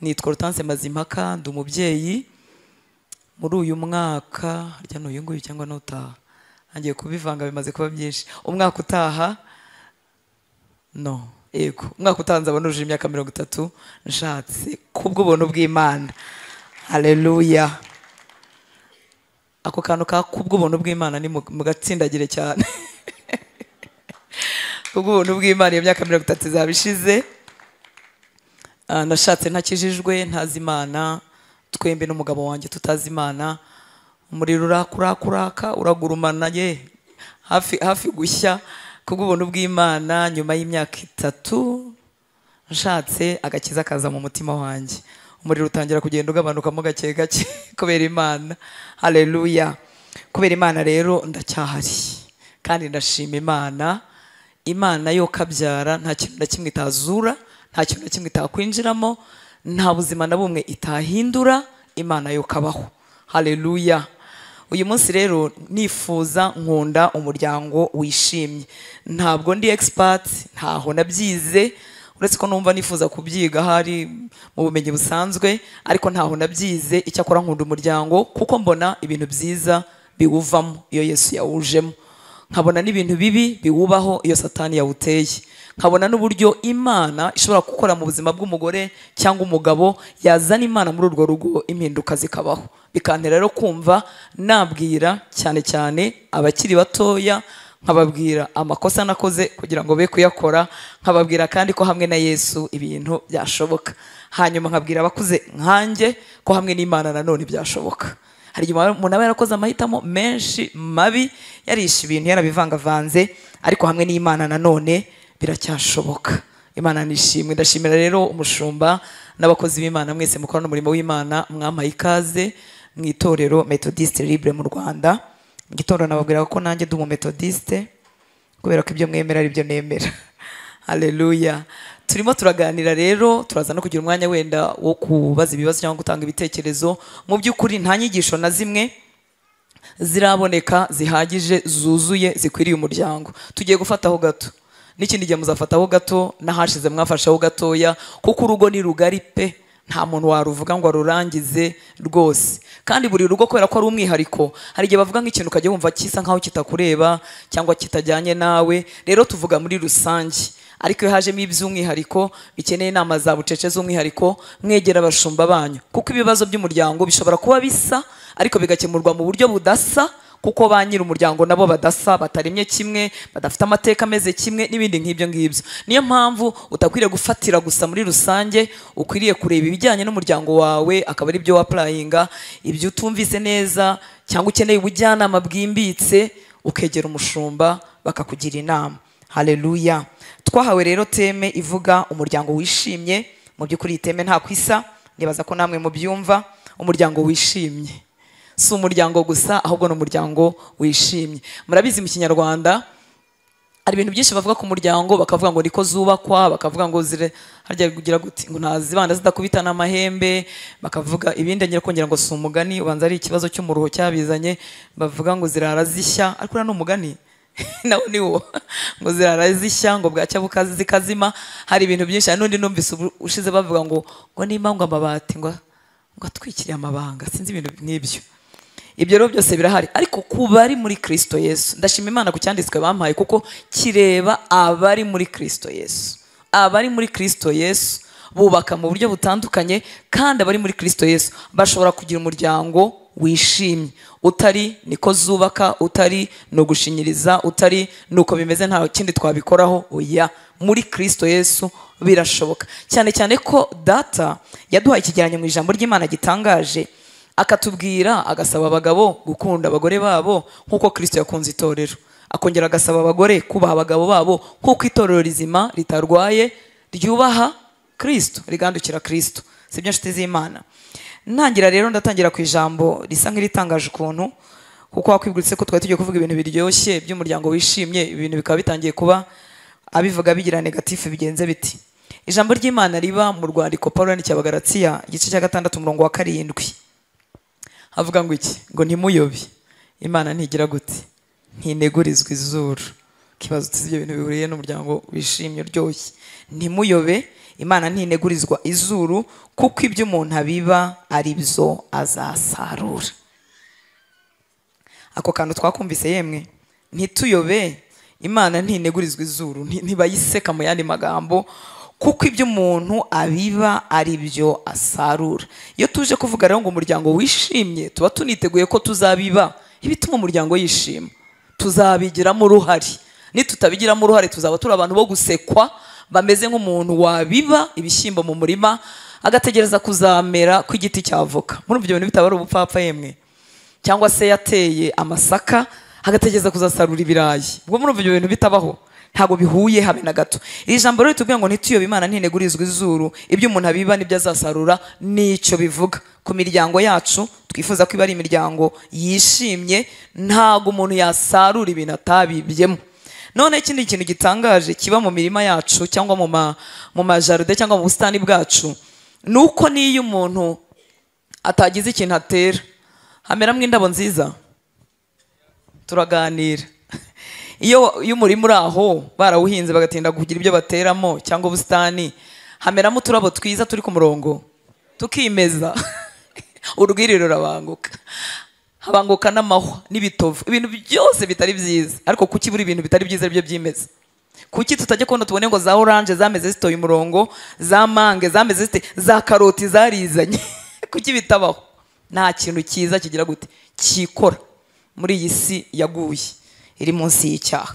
nitwa Hortense Mazimpaka, ndi umubyeyi. Muri uyu mwaka harya n'uyu nguyu cyangwa n'utaha, ngiye kubivanga bimaze kuba byinshi. Umwaka utaha yego, umwaka utaha nzaba nujuje imyaka 30 nshatse kubw'ubuntu bw'Imana. Haleluya. Ako kantu ka kubw'ubuntu bw'Imana ni mu gatsindagire cyane. Kubw'ubuntu bw'Imana iyo myaka 30 zabishize. Nashatse ntakijijwe, ntazi Imana, twembe n'umugabo wanjye tutazi Imana. Umuriro urakuraka uragurumana hafi gushya. Kubw'ubuntu bw'Imana nyuma y'imyaka 3 nshatse agakiza kaza mu mutima wanjye. Umuriro utangira kugenda ugabanukamo gake gake kubera Imana. Haleluya. Kubera Imana rero ndacyahari kandi ndashima Imana. Imana yo kabyara nta kintu na kimwe itazura, nta kintu na kimwe itakwinjiramo, nta buzima na bumwe itahindura. Imana yo kabaho. Haleluya. Uyu munsi rero nifuza nkunda umuryango wishimye. Ntabwo ndi expert, ntaho nabyize, uretse ko numva nifuza kubyiga hari mu bumenyi busanzwe, ariko ntaho nabyize. Icyakora nkunda umuryango kuko mbona ibintu byiza biwuvamo iyo Yesu yawujemo, nkabona n'ibintu bibi biwubaho iyo Satani yawuteye, nkabona n'uburyo Imana ishobora gukora mu buzima bw'umugore cyangwa umugabo, yazana Imana muri urwo rugo impinduka zikabaho. Bikantera rero kumva nabwira cyane cyane abakiri batoya, nkababwira amakosa nakoze kugira ngo be kuyakora, nkababwira kandi ko hamwe na Yesu ibintu byashoboka. Hanyuma nkabwira abakuze nkanjye ko hamwe n'Imana nanone byashoboka. Hari igihe umuntu aba yarakoze amahitamo menshi mabi, yarisha ibintu yarabivangavanze, ariko hamwe n'Imana nanone biracyashoboka. Imana nishimwe. Ndashimira rero umushumba n'abakozi b'Imana mwese mukorana umurimo w'Imana, mwampaye ikaze mu itorero Methodiste Libre mu Rwanda. Mu gitondo nababwira ko nanjye ndi Methodiste kubera ko ibyo mwemera ari byo nemera. Haleluya. Turimo turaganira rero, turaza no kugira umwanya wenda wo kubaza ibibazo cyangwa gutanga ibitekerezo. Mu by'ukuri nta nyigisho na zimwe ziraboneka zihagije zuzuye zikwiriye umuryango. Tugiye gufataho gato, n'ikindi gihe muzafataho gato, n'ahashize mwafashaho gatoya, kuko urugo ni rugari pe, nta muntu waruvuga ngo arurangize rwose. Kandi buri rugo kubera ko ari umwihariko, hari igihe bavuga nk'ikintu ukajya wumva kisa nkaho kitakureba cyangwa kitajyanye nawe. Rero tuvuga muri rusange, ariko iyo hajemo iby'umwihariko bikeneye inama za bucece z'umwihariko, mwegera abashumba banyu, kuko ibibazo by'umuryango bishobora kuba bisa ariko bigakemurwa mu buryo budasa, kuko ba nyiri umuryango nabo badasa, bataremye kimwe, badafite amateka ameze kimwe n'ibindi nk'ibyo ngibyo. Niyo mpamvu utakwiriye gufatira gusa muri rusange, ukwiriye kureba ibijyanye n'umuryango wawe, akaba ari byo wapurayinga. Ibyo utumvise neza cyangwa ukeneye ubujyanama bwimbitse, ukegera umushumba bakakugira inama. Haleluya. Twahawe rero teme ivuga umuryango wishimye. Mu by'ukuri iteme nta kwisa, nibaza ko namwe mubyumva. Umuryango wishimye si umuryango gusa, ahubwo ni umuryango wishimye. Murabizi mu Kinyarwanda hari ibintu byinshi bavuga ku muryango, bakavuga ngo niko zubakwa, bakavuga ngo harya kugira guti ngo ntazibanda zidakubitana amahembe, bakavuga ibindi ngira kongera ngo si umugani, ubanza ari ikibazo cy'umuruho cyabizanye, bavuga ngo zirara zishya, ariko ni umugani nawo ni wo ngo zirara zishya ngo bwacya zikazima. Hari ibintu byinshi. Hari n'undi numvise ushize bavuga ngo nimba ngo amabati ngo atwikiriye amabanga, sinzi ibintu nk'ibyo. Ibyo rero byose birahari, ariko kuba ari muri Kristo Yesu, ndashima Imana ku cyanditswe bampaye, kuko kireba abari muri Kristo Yesu. Abari muri Kristo Yesu bubaka mu buryo butandukanye, kandi abari muri Kristo Yesu bashobora kugira umuryango wishimye, utari niko zubaka, utari no gushinyiriza, utari nuko bimeze nta kindi twabikoraho. Oya, muri Kristo Yesu birashoboka. Cyane cyane ko data yaduhaye ikigereranyo mu ijambo ry'Imana gitangaje, akatubwira, agasaba abagabo gukunda abagore babo nk'uko Kristo yakunze itorero, akongera agasaba abagore kubaha abagabo babo nk'uko itorero rizima ritarwaye ryubaha Kristo, rigandukira Kristo. Sibyo nshuti z'Imana? Ntangira rero ndatangira ku ijambo risa nk'iritangaje ukuntu, kuko wakwibwitse ko twari tugiye kuvuga ibintu biryoshye by'umuryango wishimye, ibintu bikaba bitangiye kuba abivuga bigira negatifu. Bigenze biti? Ijambo ry'Imana riba mu rwandiko Pawulo yandikiye Abagalatiya igice cya 6 umurongo wa 7, havuga ngo iki? Ngo ntimuyobe, Imana ntigira gute? Ntinegurizwa izuru. Kibazo ibyo bintu bihuriye n'umuryango wishimye uryoshye. Ntimuyobe, Imana ntinegurizwa izuru, kuko ibyo umuntu abiba ari byo azasarura. Ako kantu twakumvise yemwe, ntituyobe. Imana ntinegurizwa izuru, ntibayiseka mu yandi magambo, kuko ibyo umuntu abiba ari byo asarura. Iyo tuje kuvuga rero ngo umuryango wishimye, tuba tuniteguye ko tuzabiba ibituma umuryango yishima, tuzabigiramo uruhare. Nitutabigiramo uruhare tuzaba turi abantu bo gusekwa, bameze nk'umuntu wabiba ibishyimbo mu murima agategereza kuzamera kw'igiti cy'avoka. Muri ibyo bintu bitaba ari ubupfapfa yemwe? Cyangwa se yateye amasaka agategereza kuzasarura ibirayi. Ubwo muri ibyo bintu bitabaho, ntago bihuye habe na gato. Iri jambo rero ritubwira ngo ntituyobe Imana ntinegurizwa izuru, ibyo umuntu abiba nibyo azasarura. Nicyo bivuga ku miryango yacu. Twifuza ko iba ari imiryango yishimye, ntago umuntu yasarura ibintu atabibyemo. None ikindi kintu gitangaje kiba mu mirima yacu cyangwa mu majaride cyangwa mu busitani bwacu, nuko niyo umuntu atagize ikintu atera, hameramo indabo nziza, turaganira. Iyo umurima uri aho barawuhinze bagatinda kugira ibyo bateramo cyangwa ubusitani, hameramo uturabo twiza turi ku murongo, tukimeza urwiriro rurabanguka, habanguka n'amahwa n'ibitovu, ibintu byose bitari byiza. Ariko kuki buri ibintu bitari byiza aribyo byimeza? Kuki tutajya kubona tubone ngo za oranje zameze zitoye umurongo, za mange zameze zite, za karoti zarizanye? Kuki bitabaho? Nta kintu cyiza kigira gute kikora muri iyi si yaguye iri munsi y'icyaha.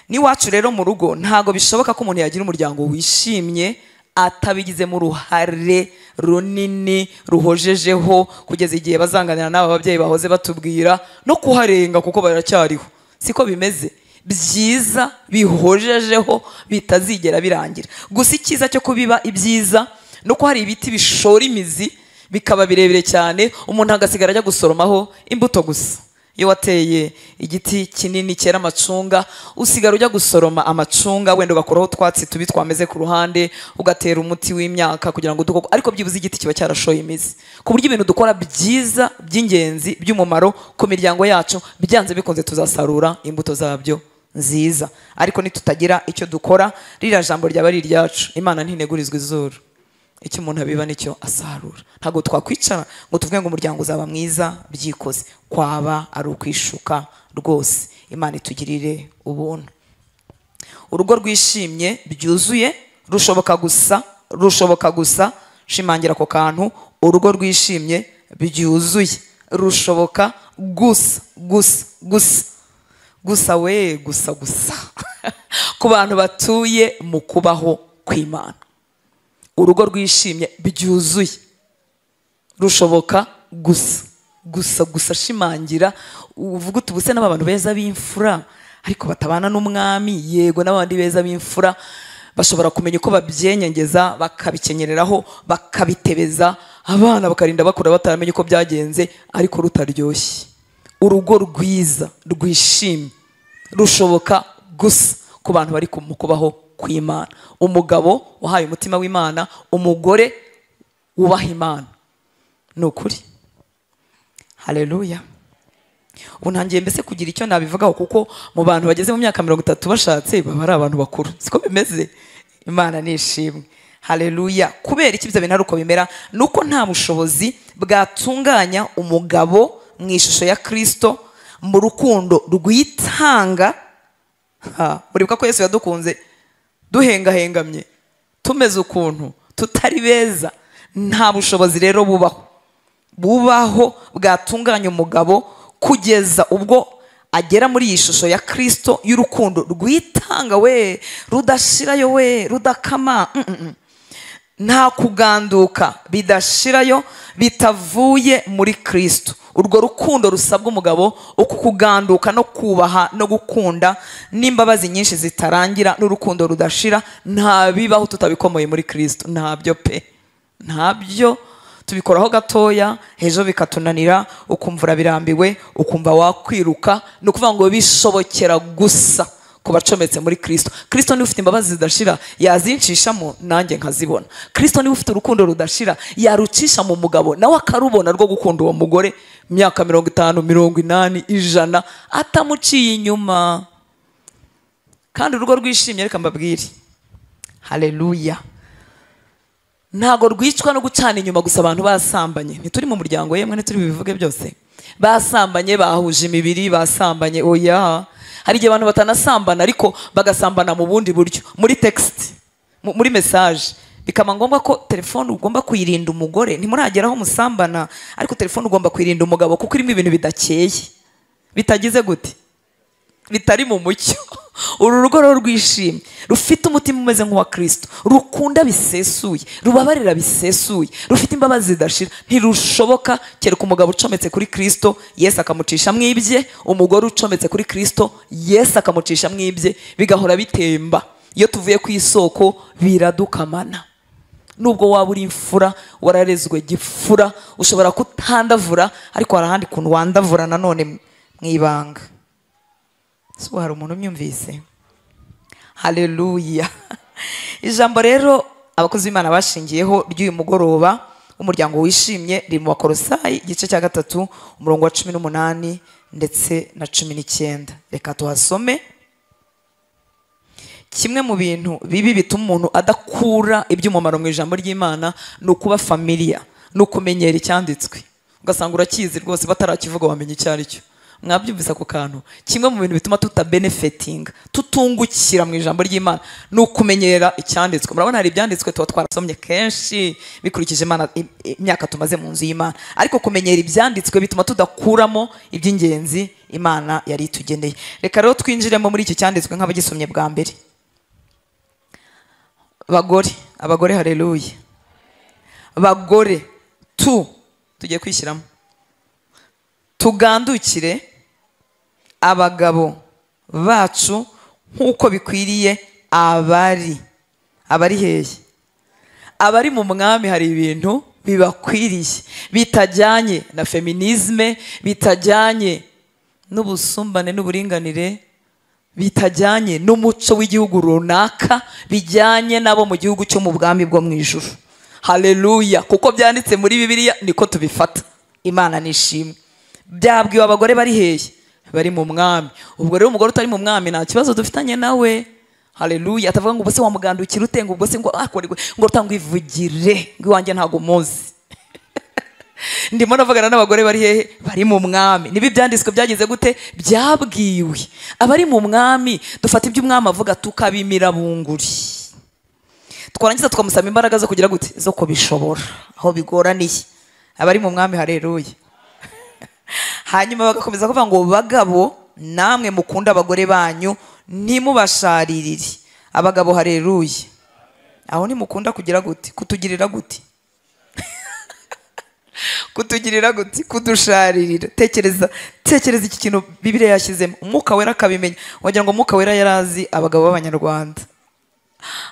N'iwacu rero mu rugo ntago bishoboka ko umuntu yagira umuryango wishimye atabigizemo uruhare runini ruhojejeho, kugeza igihe bazanganira n'aba babyeyi bahoze batubwira, no kuharenga kuko baracyariho. Siko bimeze? Byiza bihojejeho bitazigera birangira. Gusa icyiza cyo kubiba ibyiza nuko hari ibiti bishora imizi bikaba birebire cyane, umuntu agasigara ajya gusoromaho imbuto gusa. Iyo wateye igiti kinini cyera amacunga, usigara ujya gusoroma amacunga, wenda ugakuraho twatsi tubi twameze ku ruhande, ugatera umuti w'imyaka kugira ngo udukoko, ariko byibuze igiti kiba cyarashoye imizi. Ku buryo ibintu dukora byiza by'ingenzi by'umumaro ku miryango yacu, byanze bikunze tuzasarura imbuto zabyo nziza. Ariko nitutagira icyo dukora, ririya jambo ryaba ari iryacu. Imana ntinegurizwa izuru, icyo umuntu abiba nicyo asarura. Ntabwo twakwicara ngo tuvuge ngo umuryango uzaba mwiza byikoze, kwaba ari ukwishuka rwose. Imana itugirire ubuntu. Urugo rwishimye byuzuye rushoboka gusa, shimangira ako kantu, urugo rwishimye byuzuye rushoboka gusa ku bantu batuye mu kubaho kw'Imana. Urugo rwishimye byuzuye rushoboka gusa, shimangira. Uvuga uti ubuse n'abantu beza b'imfura ariko batabana n'umwami, yego n'abandi beza b'imfura bashobora kumenya uko babyenyengeza, bakabikenyereraho, bakabitebeza, abana bakarinda bakura bataramenye uko byagenze, ariko rutaryoshye. Urugo rwiza rwishimye rushoboka gusa ku bantu bari mu kubaho kw'Imana. Umugabo wahaye umutima w'Imana, umugore wubaha Imana. Ni ukuri. Haleluya. Ubu ntangiye mbese kugira icyo nabivugaho, kuko mu bantu bageze mu myaka 30 bashatse baba ari abantu bakuru. Siko bimeze? Imana nishimwe. Haleluya. Kubera iki ibyo bintu ari uko bimera? Nuko nta bushobozi bwatunganya umugabo mu ishusho ya Kristo mu rukundo rwitanga. Muribuka ko Yesu yadukunze duhengahengamye, tumeze ukuntu tutari beza. Nta bushobozi rero bubaho bwatunganya umugabo kugeza ubwo agera muri iyi shusho ya Kristo y'urukundo rwitanga, we rudashirayo, we rudakama, nta kuganduka bidashirayo bitavuye muri Kristo. Urwo rukundo rusabwa umugabo, uku kuganduka no kubaha no gukunda n'imbabazi nyinshi zitarangira n'urukundo rudashira, nta bibaho tutabikomoye muri Kristo. Ntabyo pe, ntabyo. Tubikoraho gatoya, hejo bikatunanira, ukumva urabirambiwe, ukumva wakwiruka. Ni ukuvuga ngo bishobokera gusa ku bacometse muri Kristo. Kristo niwe ufite imbabazi zidashira, yazinshishamo nanjye nkazibona. Kristo niwe ufite urukundo rudashira, yarucisha mu mugabo nawe akarubona rwo gukunda uwo mugore imyaka 50, 80, 100 atamuciye inyuma. Kandi urugo rwishimye, reka mbabwire, haleluya, ntago rwicwa no gucana inyuma gusa abantu basambanye. Ntituri mu muryango yemwe ntituri bivuge byose. Basambanye, bahuje imibiri, basambanye. Oya, hari igihe abantu batanasambana ariko bagasambana mu bundi buryo, muri text, muri message. Bikaba ngombwa ko telefone ugomba kuyirinda umugore. Ntimurageraho musambana, ariko telefone ugomba kuyirinda umugabo kuko irimo ibintu bidakeye, bitagize gute, bitari mu mucyo. Uru rugo rwishimye, rufite umutima umeze nk'uwa Kristo, rukunda bisesuye, rubabarira bisesuye, rufite imbabazi zidashira. Ntirushoboka kereka umugabo ucometse kuri Kristo, Yesu akamucisha mwibye, umugore ucometse kuri Kristo, Yesu akamucisha mwibye, bigahora bitemba. Iyo tuvuye ku isoko biradukamana. Nubwo waba uri imfura, wararezwe gifura, ushobora kutandavura, ariko hari ahandi kuntu wandavura nanone mwibanga. So hari umuntu umyumvise? Haleluya. Ijambo rero abakozi b'Imana bashingiyeho ry'uyu mugoroba umuryango wishimye riri mu Bakolosayi igice cya 3 umurongo wa 18 ndetse na 19. Reka tuhasome. Kimwe mu bintu bibi bituma umuntu adakura iby'umumaro mu ijambo ry'Imana ni ukuba familia, ni ukumenyera icyanditswe. Ugasanga urakizi rwose batarakivuga wamenye icyo ari cyo. Mwabyumvisa ku kantu. Kimwe mu bintu bituma tutabenefiting, tutungukira mu ijambo ry'Imana ni ukumenyera icyanditswe. Murabona hari ibyanditswe tuba twarasomye kenshi bikurikije imyaka tumaze mu nzu y'Imana, ariko kumenyera ibyanditswe bituma tudakuramo iby'ingenzi Imana yari itugeneye. Reka rero twinjiremo muri iki cyanditswe nk'abagisomye bwa mbere. Abagore, haleluya. Bagore, tugiye kwishyiramo, tugandukire abagabo bacu nk'uko bikwiriye. Abari hehe? Abari mu mwami hari ibintu bibakwiriye bitajyanye na feminisme, bitajyanye n'ubusumbane n'uburinganire, bitajyanye n'umuco w'igihugu runaka, bijyanye nabo mu gihugu cyo mu bwami bwo mu ijuru. Haleluya. Kuko byanditse muri Bibiliya niko tubifata. Imana nishimwe. Byabwiwe abagore bari hehe? Bari mu mwami. Ubwo rero umugore utari mu mwami nta kibazo dufitanye nawe. Haleluya. Atavuga ngo ubwo se wamugandukira utenga, ubwo se ngo akorerwe ngo utangwivugire ngo iwanjye ntago muzi. Ndimo navugana n'abagore bari hehe? Bari mu mwami. Nibi byanditswe byagize gute? Byabwiwe abari mu mwami. Dufata iby'umwami avuga tukabimira bunguri, twarangiza tukamusaba imbaraga zo kugira gute, zo kubishobora aho bigoraniye. Abari mu mwami, haleluya. Hanyuma bagakomeza kuvuga ngo bagabo namwe mukunda abagore banyu ntimubasharirire. Abagabo, haleluya. Aho ntimukunda kugira gute, kutugirira gute, kutugirira gute, kudusharirira. Tekereza iki kintu Bibiliya yashyizemo. Umwuka wera akabimenya. Wagira ngo umwuka wera yarazi abagabo b'Abanyarwanda.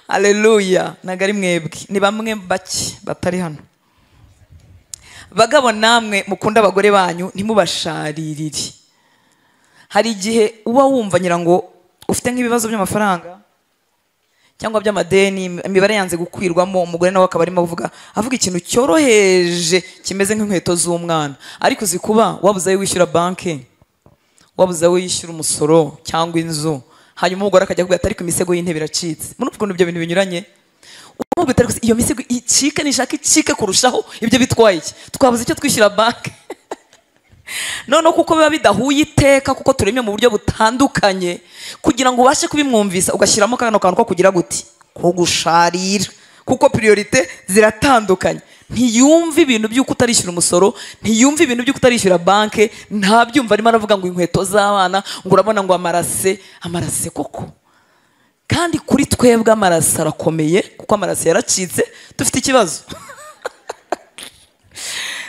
Haleluya. Nagari mwebwe, ni bamwe bake batari hano. Bagabo namwe mukunda abagore banyu ntimubasharirire. Hari igihe uba wumva ngira ngo ufite nk'ibibazo by'amafaranga cyangwa by'amadeni, imibare yanze gukwirwamo, umugore nawe akaba arimo avuga ikintu cyoroheje kimeze nk'inkweto z'umwana, ariko zikuba wabuze ayo wishyura banki, wabuze ayo wishyura umusoro cyangwa inzu, hanyuma umugore akajya kuvuga ati ariko imisego y'intebe iracitse. Muri ubwo ibyo bintu binyuranye, umugore ati iyo misego icike, nishaka icike kurushaho, ibyo bitwaye iki? Twabuze icyo twishyura banki. Noneho kuko biba bidahuye iteka, kuko turemye mu buryo butandukanye, kugira ngo ubashe kubimwumvisa ugashyiramo kano kantu ko kugira gute, ko gusharira, kuko priorite ziratandukanye. Ntiyumva ibintu by'uko utarishyura umusoro, ntiyumva ibintu by'uko utarishyura banki, ntabyumva. Arimo aravuga ngo inkweto z'abana, ngo urabona ngo amarase koko. Kandi kuri twebwe amarase arakomeye, kuko amarase yaracitse, dufite ikibazo.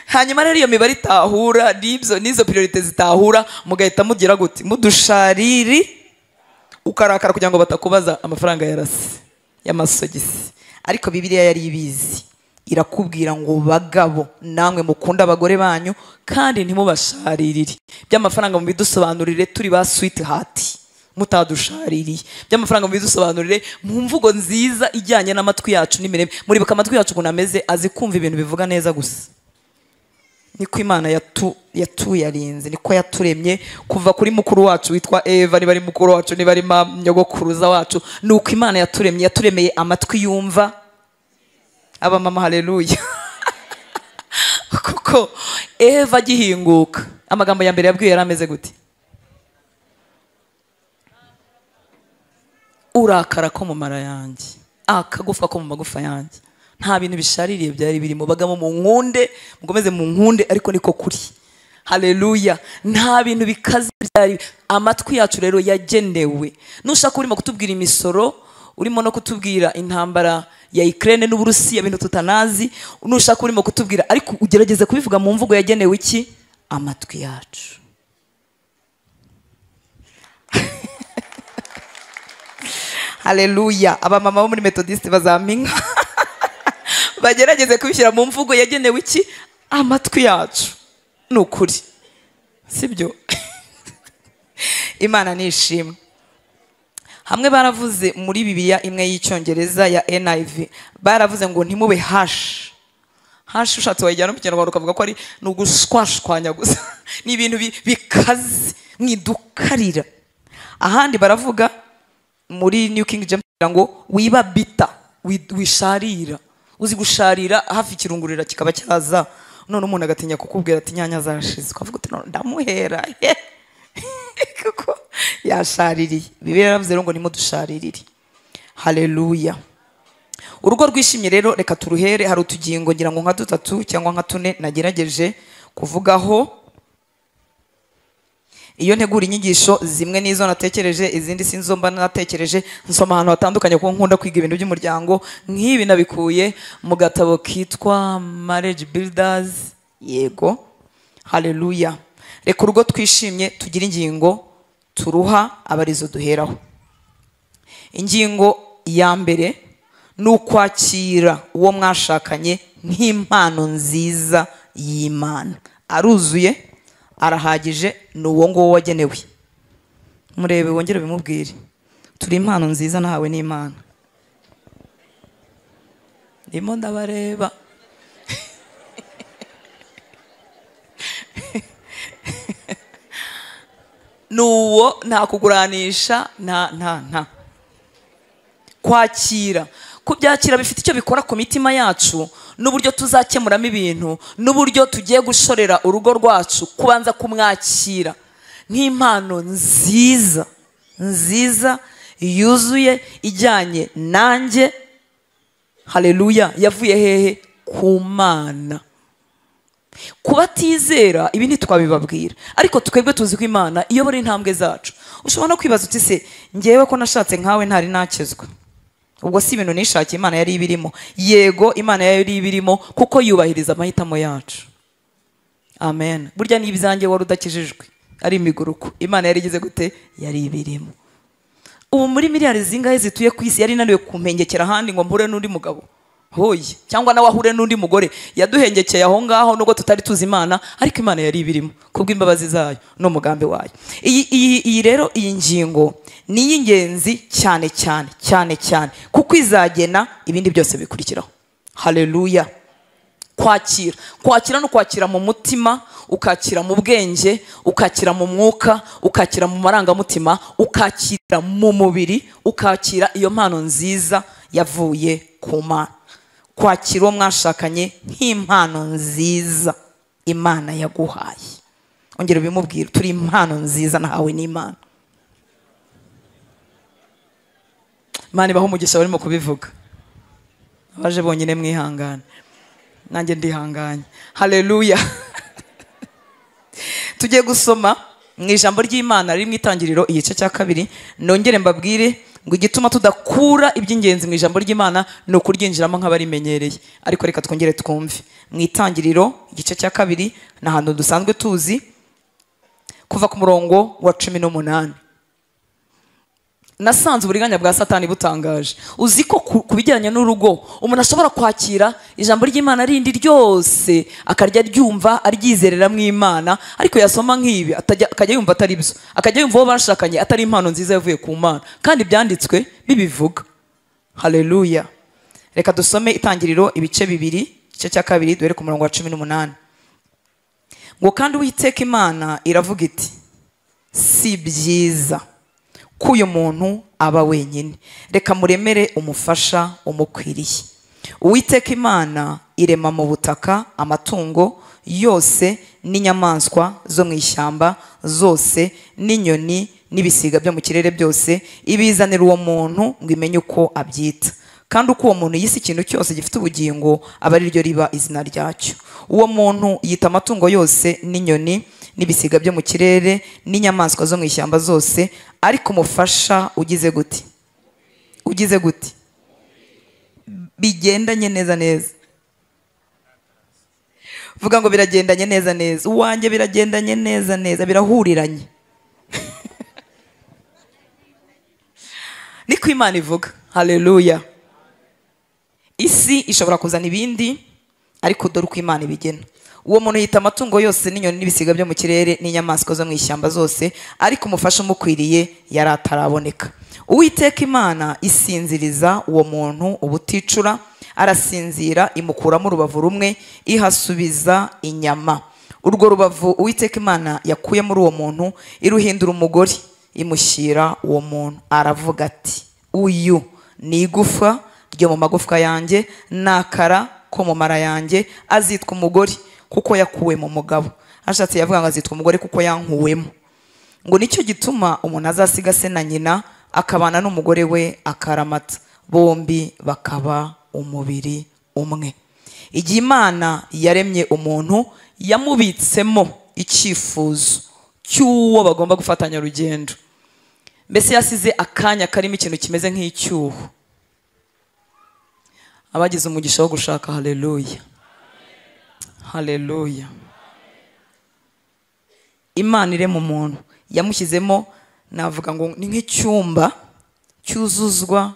Hanyuma rero iyo mibare itahura n'izo priorite zitahura, mugahita mugira gute, mudushariri, ukarakara kugira ngo batakubaza amafaranga yarase y'amasogisi. Ariko Bibiliya yari ibizi, irakubwira ngo bagabo namwe mukunda abagore banyu kandi ntimubasharirire. By'amafaranga mu bidusobanurire turi ba sweetheart, mutadushaririye. By'amafaranga mu bidusobanurire mu mvugo nziza ijyanye n'amatwi yacu n'imireme. Muribuka amatwi yacu ukuntu ameze, azi kumva ibintu bivuga neza gusa. Niko Imana yatuyarinze, niko yaturemye kuva kuri mukuru wacu witwa Eva, niba ari mukuru wacu, niba ari nyogokuruza wacu, nuko Imana yaturemye, yaturemeye amatwi yumva. aba mama haleluya. Kuko Eva agihinguka amagambo ya mbere yabwiye yari ameze gute? Urakara ko mu mara yanjye, akagufa ko mu magufa yanjye. Nta bintu bishaririye byari birimo, bagamo mu nkunde, mugomeze mu nkunde, ariko niko kuri. Haleluya. Nta bintu bikaze byari. Amatwi yacu rero yagenewe. Nushaka urimo kutubwira imisoro, urimo no kutubwira intambara ya Ukraine n'Uburusiya, ibintu tutanazi, nushaka urimo kutubwira, ariko ugerageze kubivuga mu mvugo yagenewe iki? Amatwi yacu. Haleluya. Aba mama bo muri Methodiste bazaminka. Bagerageze kubishyira mu mvugo yagenewe iki? Amatwi yacu. Nukuri. Sibyo? Imana nishimwe. Hamwe baravuze muri Bibiliya imwe y'Icyongereza ya NIV, baravuze ngo ntimube hash. Hash ushatse wayijyana mu Kinyarwanda ukavuga ko ari n'ugushwashwanya gusa. Ni ibintu bikaze mwidukarira. Ahandi baravuga muri New King James ngo wiba bita, wisharira. Uzi gusharira hafi ikirungurira kikaba cyaza, none umuntu agatinya kukubwira ati nyanya zarashize, ukavuga uti ndamuhera. Kuko yashaririye. Bibiliya yaravuze ngo nimudusharirire. Haleluya. Urugo rwishimye rero reka turuhere, hari utugingo ngira ngo nka 3 cyangwa nka 4 nagerageje kuvugaho. Iyo ntegura inyigisho zimwe nizo natekereje, izindi sinzo mba natekereje, nsoma ahantu hatandukanye kuko nkunda kwiga ibintu by'umuryango. Nk'ibi nabikuye mu gatabo kitwa Marriage Builders. Yego. Haleluya. Reka urugo twishimye tugira ingingo turuha abarizo duheraho. Ingingo ya mbere ni ukwakira uwo mwashakanye nk'impano nziza y'Imana. Aruzuye, arahagije, ni uwo nguwo wagenewe. Murebe wongere bimubwire, turi impano nziza nahawe n'Imana. Ndimo ndabareba. Nuwo nta kuguranisha, nta kwakira. Kubyakira bifite icyo bikora ku mitima yacu, n'uburyo tuzakemuramo ibintu, n'uburyo tugiye gushorera urugo rwacu. Kubanza kumwakira nk'impano nziza nziza yuzuye ijyanye nanjye. Haleluya. Yavuye hehe? Ku Mana. Kubatizera ibi ntitwabibabwira, ariko twebwe tuzi ko Imana iyobora intambwe zacu. Ushobora no kwibaza uti se ngewe ko nashatse nkawe ntari nakizwa, ubwo si ibintu nishakiye Imana yari ibirimo? Yego, Imana yari ibirimo kuko yubahiriza amahitamo yacu. Amen. Burya ni ibyanjye wari udakijijwe ari imiguruko, Imana yari igize gute? Yari ibirimo. Ubu muri miliyari zingahe zituye ku isi yari naniwe kumpengekera ahandi ngo mpure n'undi mugabo? Hoye. Cyangwa nawe ahure n'undi mugore? Yaduhengekeye aho ngaho nubwo tutari tuzi Imana, ariko Imana yari ibirimo kubw'imbabazi zayo n'umugambi wayo. Iyi rero iyi ngingo ni y'ingenzi cyane cyane cyane cyane kuko izagena ibindi byose bikurikiraho. Haleluya. Kwakira no kwakira mu mutima, ukakira mu bwenge, ukakira mu mwuka, ukakira mu marangamutima, ukakira mu mubiri, ukakira iyo mpano nziza yavuye ku Mana. Kwakira uwo mwashakanye nk'impano nziza Imana yaguhaye. Ongera bimubwira, turi impano nziza nahawe n'Imana. Imana ibaho umugisha barimo kubivuga. Abaje bonyine mwihangane, nanjye ndihanganye. Haleluya. Tugiye gusoma mu ijambo ry'Imana riri mu Itangiriro igice cya 2. Nongere mbabwire ngo igituma tudakura iby'ingenzi mu ijambo ry'Imana ni ukuryinjiramo nk'abarimenyereye. Ariko reka twongere twumve mu Itangiriro igice cya 2, n'ahantu dusanzwe tuzi kuva ku murongo wa 18. Nasanze uburiganya bwa Satani butangaje. Uzi ko ku bijyanye n'urugo umuntu ashobora kwakira ijambo ry'Imana rindi ryose akarya ryumva aryizerera mu Imana, ariko yasoma nk'ibi akajya yumva atari byo, akajya yumva uwo bashakanye atari impano nziza yavuye ku Mana, kandi byanditswe bibivuga. Haleluya. Reka dusome Itangiriro ibice 2, igice cya 2 duhere ku murongo wa 18. Ngo kandi Uwiteka Imana iravuga iti, si byiza ko uyu muntu aba wenyine, reka muremere umufasha umukwiriye. Uwiteka Imana irema mu butaka amatungo yose n'inyamaswa zo mu ishyamba zose n'inyoni n'ibisiga byo mu kirere byose, ibizanira uwo muntu ngo imenye uko abyita. Kandi uko uwo muntu yise ikintu cyose gifite ubugingo aba ari ryo riba izina ryacyo. Uwo muntu yita amatungo yose n'inyoni n'ibisiga byo mu kirere n'inyamaswa zo mu ishyamba zose, ariko umufasha ugize gute bigendanye neza neza. Vuga ngo biragendanye neza neza. Uwanjye biragendanye neza neza, birahuriranye. Niko Imana ivuga. Haleluya. Isi ishobora kuzana ibindi, ariko dore uko Imana ibigena. Uwo muntu yita amatungo yose n'inyoni n'ibisiga byo mu kirere n'inyamaswa zo mu ishyamba zose, ariko umufasha umukwiriye yari ataraboneka. Uwiteka Imana isinziriza uwo muntu ubuticura, arasinzira imukuramo urubavu rumwe ihasubiza inyama. Urwo rubavu Uwiteka Imana yakuye muri uwo muntu iruhindura umugore, imushyira uwo muntu. Aravuga ati, uyu ni igufa ryo mu magufwa yanjye, n'akara ko mu mara yanjye, azitwa umugore kuko yakuwe mu mugabo. Ashatse yavuga ngo azitwa umugore kuko yankuwemo. Ngo nicyo gituma umuntu azasiga se na nyina akabana n'umugore we akaramata, bombi bakaba umubiri umwe. Igihe Imana yaremye umuntu yamubitsemo icyifuzo cy'uwo bagomba gufatanya urugendo. Mbese yasize akanya karimo ikintu kimeze nk'icyuho. Abagize umugisha wo gushaka, haleluya, haleluya. Imana irema umuntu yamushyizemo, navuga ngo ni nk'icyumba cyuzuzwa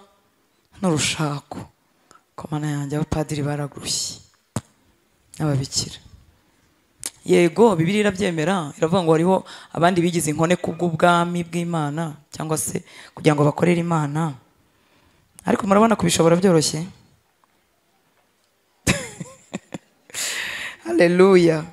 n'urushako. Ko Mana yanjye abapadiri baragurushye n'ababikira. Yego Bibiliya irabyemera, iravuga ngo hariho abandi bigize inkone kubw'ubwami bw'Imana, cyangwa se kugira ngo bakorere Imana. Ariko murabona kubishobora byoroshye. Haleluya.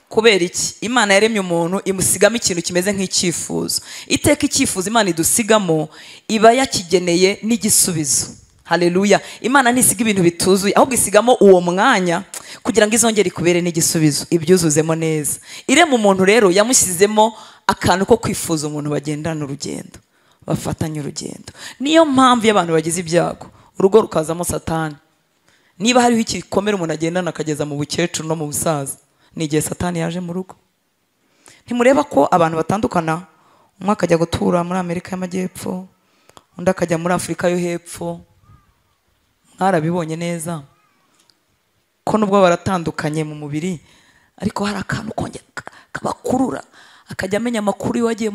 Kubera iki? Imana yaremye umuntu imusigamo ikintu kimeze nk'icyifuzo. Iteka icyifuzo Imana idusigamo iba yakigeneye n'igisubizo. Haleluya. Imana ntisiga ibintu bituzuye, ahubwo isigamo uwo mwanya kugira ngo izongere ikubere n'igisubizo, ibyuzuzemo neza. Irema umuntu rero yamushyizemo akantu ko kwifuza umuntu bagendana urugendo, bafatanya urugendo. Niyo mpamvu iyo abantu bagize ibyago, urugo rukazamo Satani. Niba hariho igikomere umuntu agendana akageza mu bukecuru no mu busaza, ni igihe Satani yaje mu rugo. Ntimureba ko abantu batandukana, umwe akajya gutura muri Amerika y'Amajyepfo, undi akajya muri Afurika yo hepfo. Mwarabibonye neza ko nubwo baratandukanye mu mubiri, ariko hari akantu kongera kabakurura. Akajya amenya amakuru y'uwagiye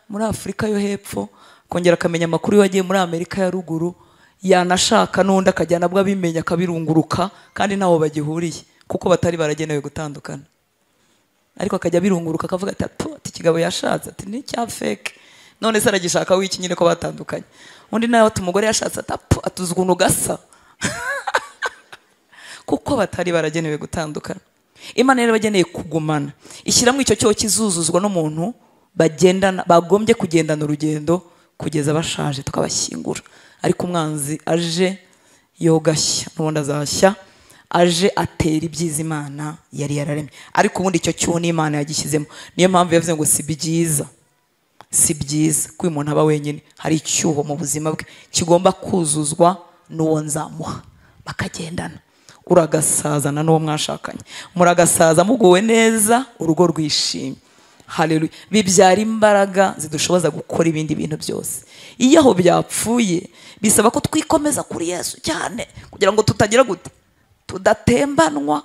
muri Afurika yo hepfo, kongera akamenya amakuru y'uwagiye muri Amerika ya ruguru. Yanashaka n'undi akajya nabwo abimenya, akabirunguruka, kandi ntaho bagihuriye kuko batari baragenewe gutandukana. Ariko akajya birunguruka akavuga ati ikigabo yashatse ati ni cya fake, none se aragishaka wiki nyine ko batandukanye. Undi nawe ati umugore yashatse atuzi ukuntu gasa kuko batari baragenewe gutandukana. Imana rero bageneye kugumana, ishyiramo icyo cyo kizuzuzwa n'umuntu bagendana, bagombye kugendana urugendo kugeza bashaje tukabashyingura. Ariko umwanzi aje yogashya, n'ubundi azashya, aje atera ibyiza Imana yari yararemye. Ariko ubundi icyo cyuho n'Imana yagishyizemo. Niyo mpamvu yavuze ngo si byiza ko uyu muntu aba wenyine. Hari icyuho mu buzima bwe kigomba kuzuzwa n'uwo nzamuha, bakagendana. Uragasazana n'uwo mwashakanye, muragasaza muguwe neza, urugo rwishimye. Haleluya. Bibyara imbaraga zidushoboza gukora ibindi bintu byose. Iyo aho byapfuye bisaba ko twikomeza kuri Yesu cyane kugira ngo tutagira gute, tudatembanwa.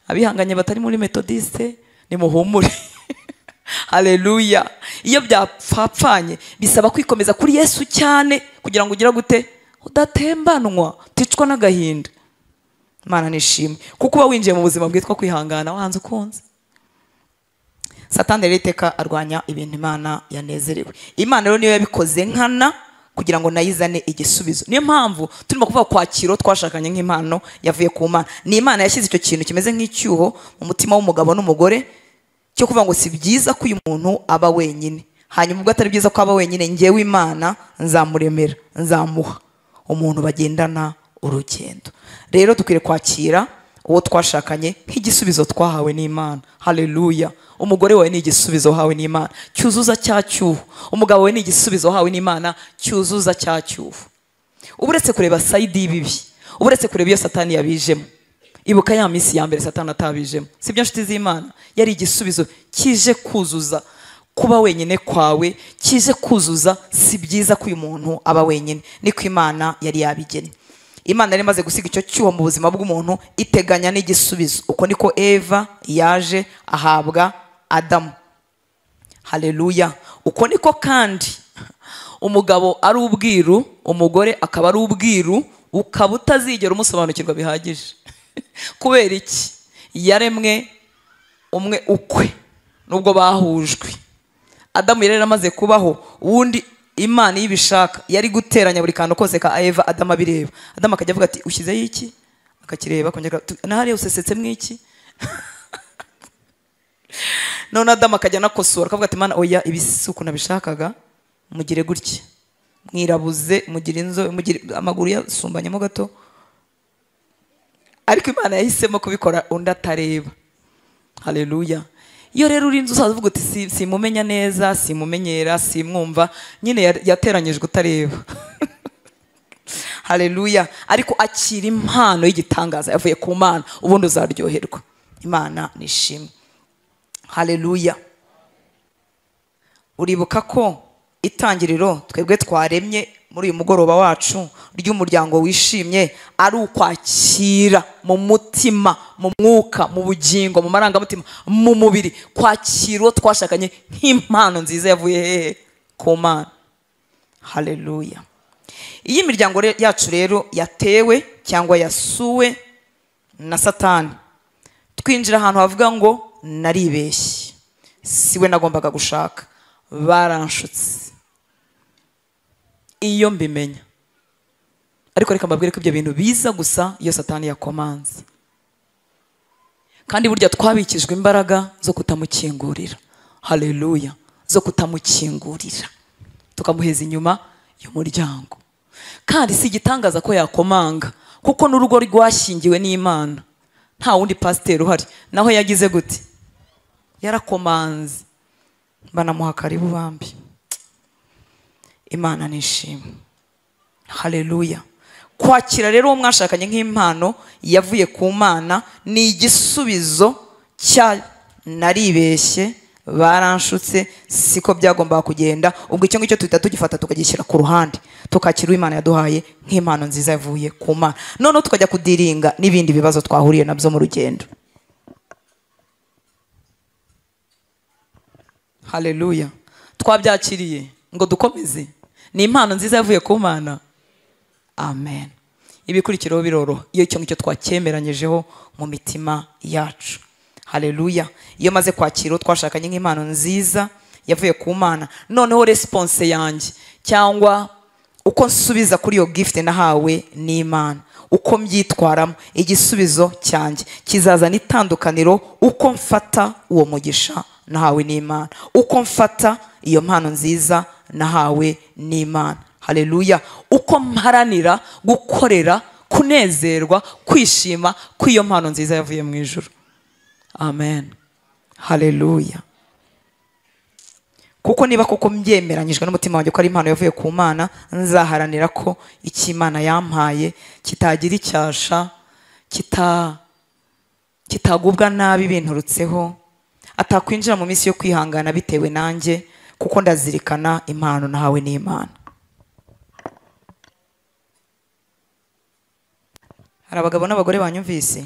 Abihanganye batari muri Methodiste nimuhumure. Haleluya. Iyo byapfapfanye bisaba kwikomeza kuri Yesu cyane kugira ngo ugira gute, udatembanwa, ticwa n'agahinda. Imana nishimwe kuko uba winjiye mu buzima bwitwa kwihangana wahanze ukunze. Satani rero iteka arwanya ibintu Imana yanezerewe. Imana rero niyo yabikoze nkana kugira ngo nayizane igisubizo. Niyo mpamvu turimo kuvuga kwakiro twashakanye nk'impano yavuye ku Mana. Ni Imana yashyize icyo kintu kimeze nk'icyuho mu mutima w'umugabo n'umugore cyo kuvuga ngo si byiza ko uyu muntu aba wenyine. Hanyuma ubwo atari byiza ko aba wenyine, njyewe Imana nzamuremera, nzamuha umuntu bagendana urugendo. Rero dukwiriye kwakira uwo twashakanye nk'igisubizo twahawe n'Imana. Haleluya. Umugore wawe ni igisubizo wahawe n'Imana cyuzuza cya cyuho. Umugabo wawe ni igisubizo wahawe n'Imana cyuzuza cya cyuho. Uburetse kureba side y'ibibi, uburetse kureba iyo Satani yabijemo. Ibuka ya minsi ya mbere Satani atabijemo. Sibyo nshuti z'Imana? Yari igisubizo kije kuzuza kuba wenyine kwawe, kije kuzuza si byiza ko uyu muntu aba wenyine. Niko Imana yari yabigennye. Imana yari imaze gusiga icyo cyuho mu buzima bw'umuntu, iteganya n'igisubizo. Uko niko Eva yaje ahabwa Adamu. Haleluya. Uko niko kandi umugabo ari ubwiru, umugore akaba ari ubwiru, ukaba utazigera umusobanukirwa bihagije. Kubera iki? Yaremwe umwe ukwe nubwo bahujwe. Adamu yari amaze kubaho, uwundi Imana y'ibishaka yari guteranya buri kantu kose ka Eva, Adamu abireba. Adamu akajya avuga ati ushyizeho iki? Akakireba akongera nahari usesetse mwiki? None Adamu akajya nakosora akavuga ati Mana oya ibisuku nabishakaga mugire gutya. Mwirabuze mugira inzo mugira amaguru yasumbanyemo gato. Ariko Imana yahisemo kubikora undi atareba. Haleluya. Iyo rero urinze uzavuga uti simumenya neza, simumenyera, simwumva, nyine yateranyijwe utareba. Haleluya. Ariko akira impano y'igitangaza yavuye ku Mana, ubundi uzaryoherwa. Imana nishimwe. Haleluya. Uribuka ko itangiriro twebwe twaremye muri uyu mugoroba wacu ry'umuryango wishimye ari ukwakira mu mutima, mu mwuka, mu bugingo, mu marangamutima, mu mubiri, kwakira uwo twashakanye nk'impano nziza yavuye hehe? Ku Mana. Haleluya. Iyi miryango yacu rero yatewe cyangwa yasuwe na Satani, twinjira ahantu havuga ngo naribeshye, siwe nagombaga gushaka, baranshutse. Iyo mbimenya, ariko reka mbabwire ko ibyo bintu biza gusa iyo Satani yakomanze. Kandi burya twabikijwe imbaraga zo kutamukingurira. Haleluya. Zo kutamukingurira, tukamuheza inyuma y'umuryango. Kandi si igitangaza ko yakomanga, kuko n'urugo rwashingiwe n'Imana, nta wundi pasiteri uhari. Naho yagize gute? Yarakomanze, banamuha karibu bambi. Imana nishimwe. Haleluya. Kwakira rero uwo mwashakanye nk'impano yavuye ku Mana ni igisubizo cya naribeshye, baranshutse, siko byagombaga kugenda. Ubwo icyo ngicyo tuhita tugifata tukagishyira ku ruhande, tukakira Imana yaduhaye nk'impano nziza yavuye ku Mana. Noneho tukajya kudiringa n'ibindi bibazo twahuriye nabyo mu rugendo. Haleluya. Twabyakiriye ngo dukomeze. Ni impano nziza yavuye ku Mana. Amen. Ibikurikiraho biroroha iyo icyo ngicyo twacyemeranyijeho mu mitima yacu. Haleluya. Iyo maze kwakira twashakanye nk'impano nziza yavuye ku Mana, noneho response yanjye cyangwa uko nsubiza kuri iyo gift nahawe n'Imana, uko mbyitwaramo, igisubizo cyanjye kizazana itandukaniro uko mfata uwo mugisha nahawe n'Imana, uko mfata iyo mpano nziza nahawe n'Imana. Haleluya. Uko mparanira gukorera, kunezerwa, kwishima kw'iyo mpano nziza yavuye mu ijuru. Amen. Haleluya. Kuko niba koko mbyemeranyijwe n'umutima wanjye ko ari impano yavuye ku Mana, nzaharanira ko icyo Imana yampaye kitagira icyasha, kitagubwa nabi binturutseho, atakwinjira mu minsi yo kwihangana bitewe nanjye, kuko ndazirikana impano nahawe n'Imana. Hari abagabo n'abagore banyumvise,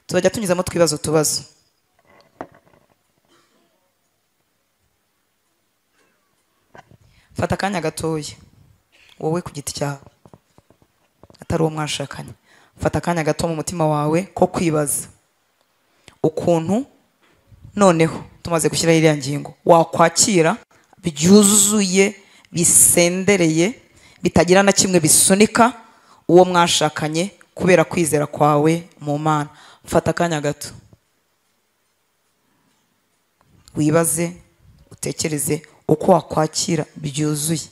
tuzajya tunyuzamo tubazo. Fata akanya gatoya wowe ku giti cyawe, atari uwo mwashakanye. Fata akanya gato mu mutima wawe ko kwibaza ukuntu noneho tumaze gushyiraho iriya ngingo wakwakira byuzuye, bisendereye, bitagira na kimwe bisunika uwo mwashakanye kubera kwizera kwawe mu Mana. Fata akanya gato wibaze, utekereze uko wakwakira byuzuye,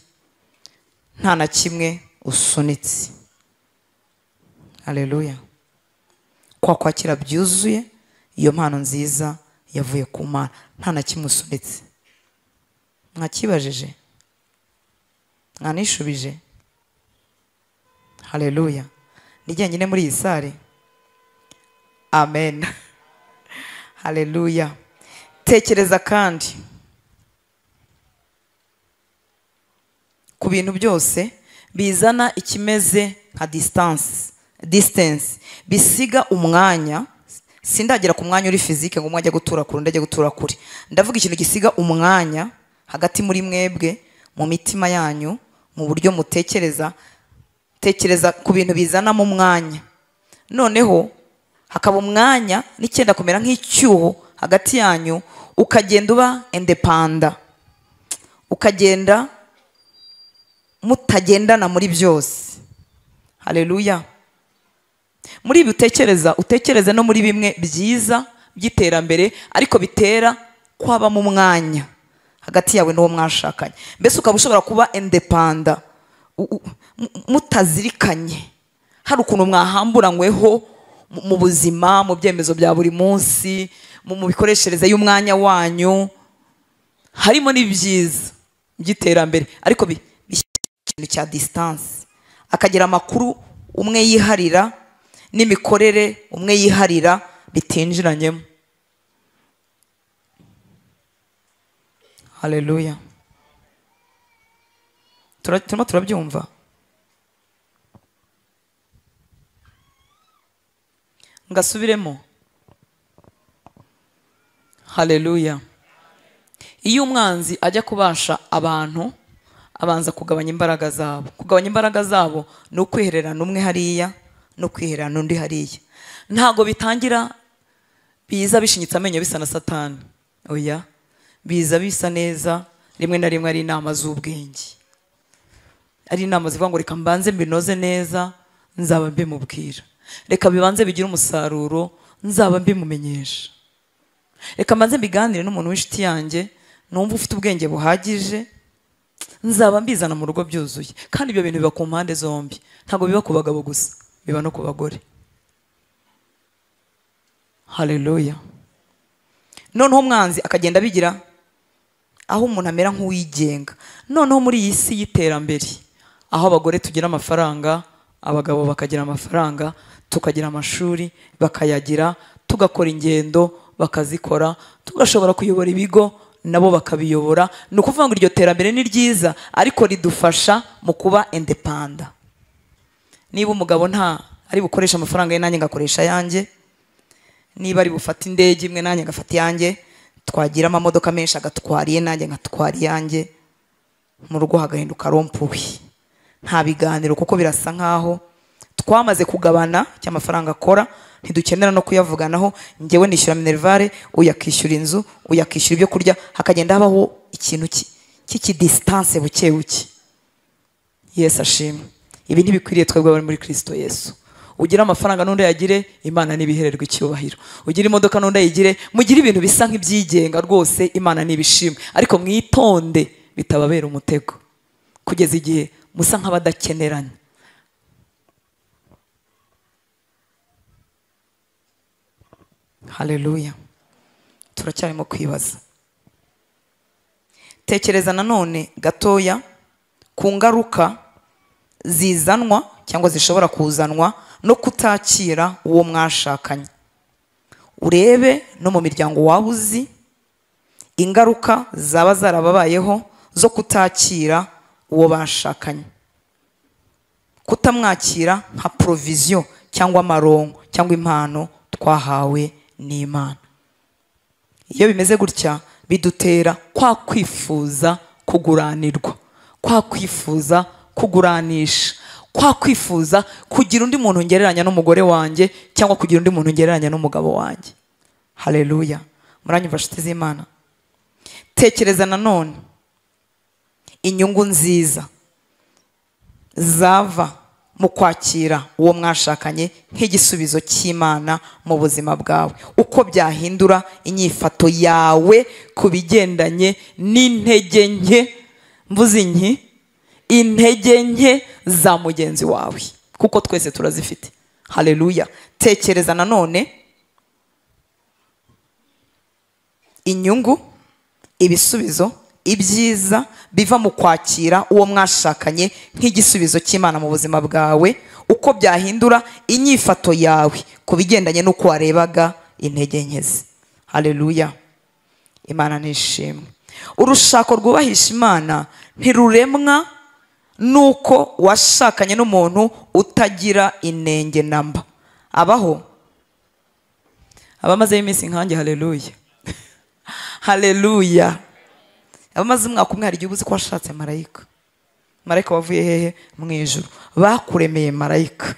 nta na kimwe usunitse. Haleluya. Kwa kwakira byuzuye iyo mpano nziza yavuye ku Mana, nta na kimwe usunitse. Mwakibajije? Mwanishubije? Haleluya. Nijye nyine muri iyi sare? Amen. Haleluya. Tekereza kandi ku bintu byose bizana ikimeze nka distance bisiga umwanya. Sindagera ku mwanya uri fizike ngo umwajya gutura kure ndajya gutura kure. Ndavuga ikintu gisiga umwanya hagati muri mwebwe, mu mitima yanyu, mu buryo mutekereza. Tekereza ku bintu bizana mu mwanya, noneho hakaba umwanya n'icyenda kumera nk'icyuho hagati yanyu, ukagenda uba independent, ukagenda mutagendana muri byose. Haleluya. Muri ibi utekereza no muri bimwe byiza by'iterambere, ariko bitera kwaba mu mwanya hagati yawe n'uwo mwashakanye. Mbese ukaba ushobora kuba independent, mutazirikanye, hari ukuntu mwahamburanyweho mu buzima, mu byemezo bya buri munsi, mu bikoreshereze y'umwanya wanyu. Harimo n'ibyiza by'iterambere, ariko ikintu cya distance, akagira amakuru umwe yiharira n'imikorere umwe yiharira bitinjiranyemo. Haleluya. Turimo turabyumva? Ngasubiremo? Haleluya. Iyo umwanzi ajya kubasha abantu, abanza kugabanya imbaraga zabo. Kugabanya imbaraga zabo ni ukwihererana umwe hariya no kwihererana undi hariya. Ntago bitangira biza bishinyitse amenyo bisa na Satani. Oya, biza bisa neza. Rimwe na rimwe ari inama z'ubwenge, ari inama zivuga ngo reka mbanze mbinoze neza, nzaba mbimubwira. Reka bibanze bigira umusaruro, nzaba mbimumenyesha. Reka mbanze mbiganire n'umuntu w'inshuti yanjye, numva ufite ubwenge buhagije, nzaba mbizana mu rugo byuzuye. Kandi ibyo bintu biba ku mpande zombi, ntabwo biba ku bagabo gusa, biba no ku bagore. Haleluya. Noneho umwanzi akagenda bigira aho umuntu amera nk'uwigenga. Noneho muri iyi si y'iterambere, aho abagore tugira amafaranga, abagabo bakagira amafaranga, tukagira amashuri bakayagira, tugakora ingendo bakazikora, tugashobora kuyobora ibigo nabo bakabiyobora. Ni ukuvuga ngo iryo terambere ni ryiza, ariko ridufasha mu kuba independent. Niba umugabo nta ari bukoresha amafaranga ye, nanjye ngakoresha yanjye. Niba ari bufata indege imwe, nanjye ngafata yanjye. Twagira amamodoka menshi agatwariye, nanjye ngatwara yanjye. Mu rugo hagahinduka rompuwe. Nta biganiro, kuko birasa nkaho twamaze kugabana cy'amafaranga akora, ntidukenera no kuyavuganaho. Njyewe nishyura minervare, uyakishyura inzu, uyakishyura ibyo kurya, hakagenda habaho ikintu cy'iki distance buke buke. Yesu ashimwe. Ibi ntibikwiriye twebwe bari muri Kristo Yesu. Ugira amafaranga n'undi yagire, Imana nibihererwa icyubahiro. Ugira imodoka n'undi yigire, mugira ibintu bisa nk'ibyigenga rwose, Imana nibishimwe. Ariko mwitonde bitababera umutego, kugeza igihe musa nk'abadakeneranye. Haleluya. Turacyarimo kwibaza. Tekereza nanone gatoya ku ngaruka zizanwa cyangwa zishobora kuzanwa no kutakira uwo mwashakanye. Urebe no mu miryango waba uzi ingaruka zaba zarababayeho zo kutakira uwo bashakanye. Kutamwakira nka provision cyangwa amaronko cyangwa impano twahawe n'Imana. Iyo bimeze gutya, bidutera kwa kwifuza kuguranirwa, kwa kwifuza kuguranisha, kwa kwifuza kugira undi muntu ngereranya n'umugore wanjye, cyangwa kugira undi muntu ngereranya n'umugabo wanjye. Haleluya. Muranyumva nshuti z'Imana? Tekereza nanone inyungu nziza zava mu kwakira uwo mwashakanye nk'igisubizo cy'Imana mu buzima bwawe. Uko byahindura inyifato yawe ku bigendanye n'intege nke, mvuze intege nke za mugenzi wawe, kuko twese turazifite. Haleluya. Tekereza nanone inyungu, ibisubizo, ibyiza biva mu kwakira uwo mwashakanye nk'igisubizo cy'Imana mu buzima bwawe, uko byahindura inyifato yawe ku bigendanye n'uko warebaga intege nke ze. Haleluya. Imana nishimwe. Urushako rwubahisha Imana ntiruremwa nuko washakanye n'umuntu utagira inenge namba. Abaho abamaze iminsi nkanjye. Haleluya. Haleluya. Abamaze umwaka umwe hari igihe uzi ko washatse marayika. Marayika wavuye hehe? Mu ijuru. Bakuremeye marayika.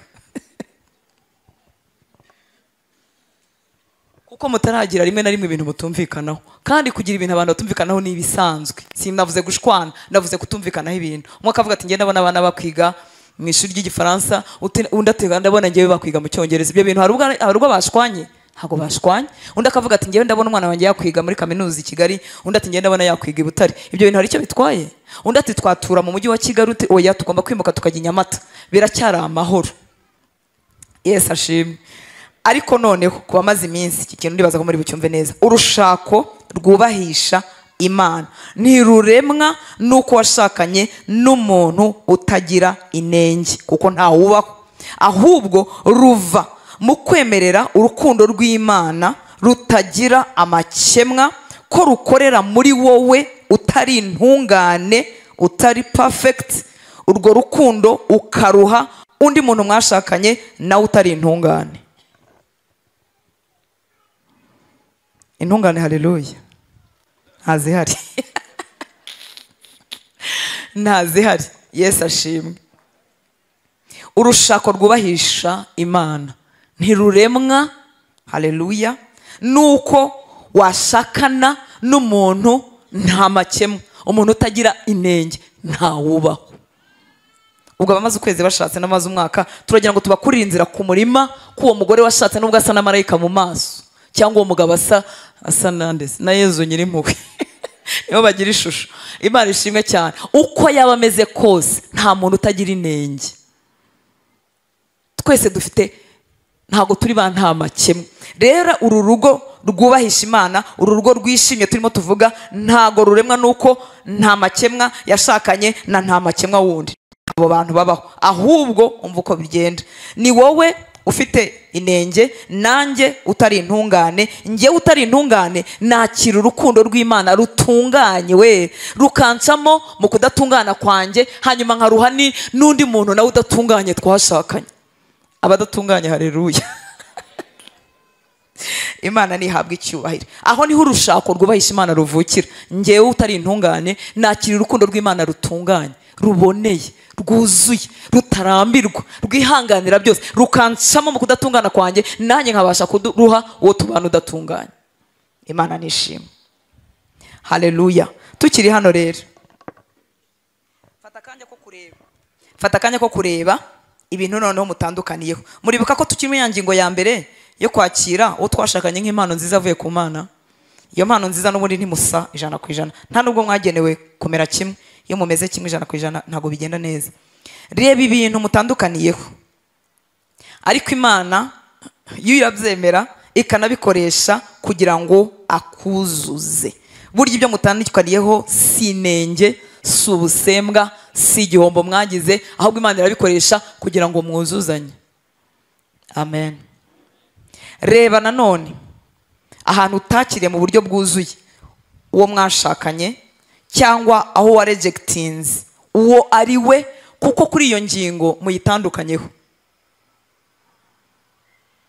Kuko mutaragira rimwe na rimwe ibintu mutumvikanaho, kandi kugira ibintu abantu batumvikanaho ni ibisanzwe. Sinavuze gushwana, ndavuze kutumvikanaho ibintu. Umwe akavuga ati ngenda abana abana bakwiga mu ishuri ry'igifaransa, undi ati ndabona ngewe bakwiga mu cyongereza. Ibyo bintu hari ubwo bashwanye? Ntago bashwanye. Undi akavuga ati ngewe ndabona umwana wanjye yakwiga muri kaminuza i Kigali, undi ati ngenda abona yakwiga i Butare. Ibyo bintu hari icyo bitwaye? Undi ati twatura mu mujyi wa Kigali, uti oya tugomba kwimuka tukajya i Nyamata. Biracyari amahoro. Yesu ashimwe. Ariko noneho kuba maze iminsi iki kintu ndibaza ko muri bucyumve neza. Urushako rwubahisha Imana ntiruremwa nuko washakanye n'umuntu utagira inenge, kuko nta wubaho. Ahubwo ruva mu kwemerera urukundo rw'Imana rutagira amakemwa, ko rukorera muri wowe utari intungane, utari perfect. Urwo rukundo ukaruha undi muntu mwashakanye nawe utari intungane. Intungane. Haleluya. Ntazihari. Ntazihari. Yesu ashimwe. Urushako rwubahisha Imana ntiruremwa. Haleluya. Nuko washakana n'umuntu nta makemwa, umuntu utagira inenge, nta wubaho. Ubwo abamaze ukwezi bashatse n'amaze umwaka, turagira ngo tubakurire inzira ku murima k'uwo mugore washatse nubwo asa na marayika mu maso, cyangwa uwo mugabo asa nandese na Yezu Nyirimpuhwe. Nibo bagira ishusho. Imana ishimwe cyane. Uko yaba ameze kose nta muntu utagira inenge. Twese dufite, ntago turi ba nta makemwa. Rero uru rugo rwubahisha Imana, uru rugo rwishimye turimo tuvuga, ntago ruremwa nuko nta makemwa yashakanye na nta makemwa wundi. Abo bantu babaho. Ahubwo umva uko bigenda. Ni wowe ufite inenge, nanjye utari intungane. Njye utari intungane nakira urukundo rw'Imana rutunganye we, rukancamo mu kudatungana kwanjye, hanyuma nkaruha n'undi muntu nawe udatunganye twashakanye. Abadatunganye. Haleluya. Imana nihabwa icyubahiro. Aho niho urushako rwubahisha Imana ruvukira. Njyewe utari intungane nakira urukundo rw'Imana rutunganye, ruboneye, rwuzuye, rutarambirwa, rwihanganira byose, rukancamo mu kudatungana kwanjye, nanjye nkabasha kuruha uwo tubana udatunganye. Imana nishimwe. Haleluya. Tukiri hano rero, fata akanya ko kureba ibintu noneho mutandukaniyeho. Muribuka ko tukiri mu ya ngingo ya mbere yo kwakira uwo twashakanye nk'impano nziza avuye ku Mana. Iyo mpano nziza n'ubundi ntimusa 100%. Nta nubwo mwagenewe kumera kimwe. Iyo mumeze kimwe 100% ntago bigenda neza. Reba ibintu mutandukaniyeho, ariko Imana iyo irabyemera ikanabikoresha kugira ngo akuzuze. Burya ibyo mutandukaniyeho si inenge, si ubusembwa, si igihombo mwagize, ahubwo Imana irabikoresha kugira ngo mwuzuzanye. Amen. Reba nanone ahantu utakiriye mu buryo bwuzuye uwo mwashakanye, cyangwa aho wa rejectings uwo ari we, kuko kuri iyo ngingo muyitandukanyeho.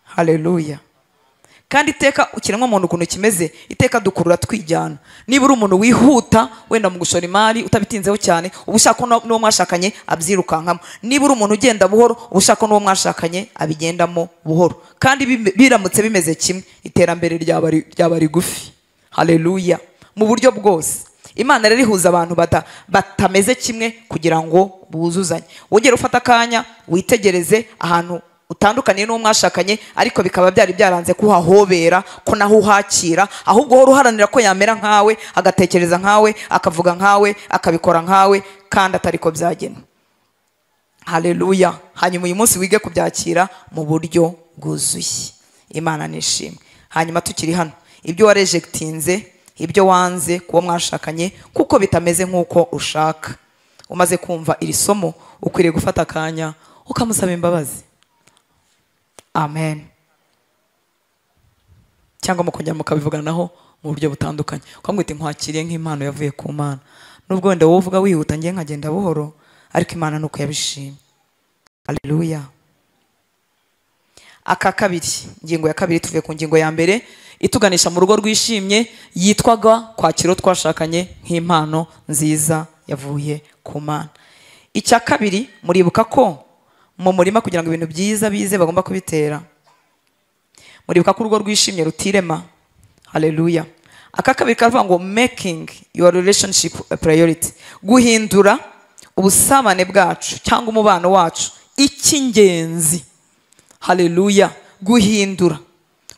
Haleluya. Kandi iteka ukiremwa muntu ukuntu kimeze, iteka dukurura twijyana. Niba uri umuntu wihuta wenda mu gushora imari utabitinzeho cyane, ubushaka n'uwo mwashakanye abyirukankamo. Niba uri umuntu ugenda buhoro, ubushaka n'uwo mwashakanye abigendamo buhoro. Kandi biramutse bimeze kimwe, iterambere ryaba rigufi. Haleluya. Mu buryo bwose Imana rero ihuza abantu batameze kimwe kugira ngo buzuzanye. Wongere ufata akanya witegereze ahantu utandukaniye n'uwo mwashakanye, ariko bikaba byari byaranze kuhahobera, ko naho uhakira, ahubwo hora uharanira ko yamera nkawe, agatekereza nkawe, akavuga nkawe, akabikora nkawe, kandi atari ko byagenwe. haleluya. Hanyuma uyu munsi wige kubyakira mu buryo bwuzuye. Imana nishimwe. Hanyuma tukiri hano, ibyo warejectinze, ibyo wanze kuba mwashakanye kuko bitameze nk'uko ushaka, umaze kumva iri somo ukwiriye gufata akanya ukamusaba imbabazi. Amen. Cyangwa mukongera mukabivuganaho mu buryo butandukanye, ukamwita nkwakiriye nk'impano yavuye ku Mana. Nubwo wenda wowe uvuga wihuta ngiye nkagenda buhoro, ariko Imana nuko yabishimye. Haleluya. Aka kabiri, ingingo ya kabiri, tuvuye ku ngingo ya mbere ituganisha mu rugo rwishimye, yitwaga kwakira twashakanye nk'impano nziza yavuye ku Mana. Icya kabiri, muribuka ko mu murima kugira ngo ibintu byiza bize bagomba kubitera. Muribuka ko urugo rwishimye rutirema. Haleluya. Aka kabiri kavuga ngo making your relationship a priority, guhindura ubusabane bwacu cyangwa umubano wacu icy'ingenzi. Haleluya. Guhindura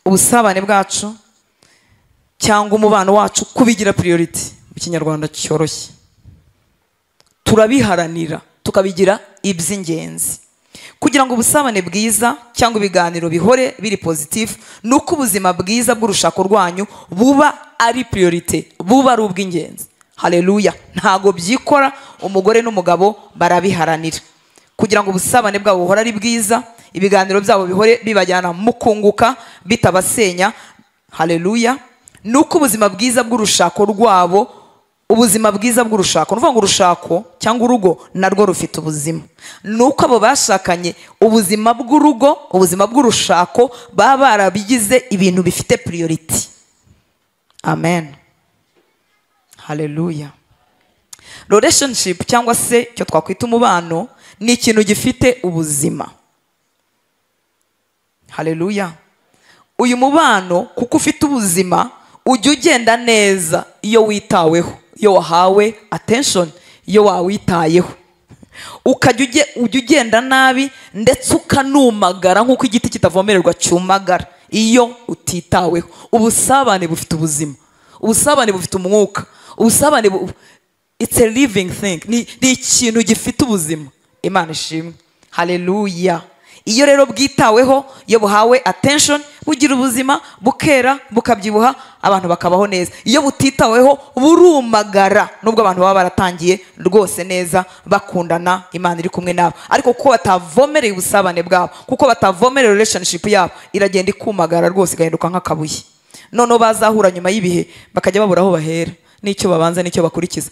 ubusabane bwacu cyangwa umubano wacu kubigira priority. Mu Kinyarwanda cyoroshye, turabiharanira tukabigira iby'ingenzi kugira ngo ubusabane bwiza cyangwa ibiganiro bihore biri positive. Nuko ubuzima bwiza bw'urushako rwanyu buba ari priority, buba ari ubw'ingenzi. Haleluya. Ntago byikora, umugore n'umugabo barabiharanira kugira ngo ubusabane bwabo buhore ari bwiza, ibiganiro byabo bihore bibajyana mu kunguka bitabasenya. Haleluya. Nuko ubuzima bwiza bw'urushako rwabo, ubuzima bwiza bw'urushako, nuvuga ngo urushako cyangwa urugo narwo rufite ubuzima. Nuko abo bashakanye ubuzima bw'urugo, ubuzima bw'urushako baba barabigize ibintu bifite priority. Amen. Haleluya. Relationship cyangwa se cyo twakwita umubano ni ikintu gifite ubuzima. Haleluya. Uyu mubano kuko ufite ubuzima ujya ugenda neza iyo witaweho, iyo wahawe attention, iyo wawitayeho. Ujya ugenda nabi ndetse ukanumagara nk'uko igiti kitavomererwa cyumagara iyo utitaweho. Ubusabane bufite ubuzima, ubusabane bufite umwuka, ubusabane it's a living thing, ni ikintu gifite ubuzima. Imana ishimwe. Haleluya. Iyo rero bwitaweho, iyo buhawe attention, bugira ubuzima, bukera, bukabyibuha, abantu bakabaho neza. Iyo butitaweho burumagara, nubwo abantu baba baratangiye rwose neza bakundana, Imana iri kumwe nabo, ariko kuko batavomereye ubusabane bwabo, kuko batavomereye relationship yabo, iragenda ikumagara rwose, igahinduka nk'akabuye. Noneho bazahura nyuma y'ibihe bakajya babura aho bahera n'icyo babanza n'icyo bakurikiza,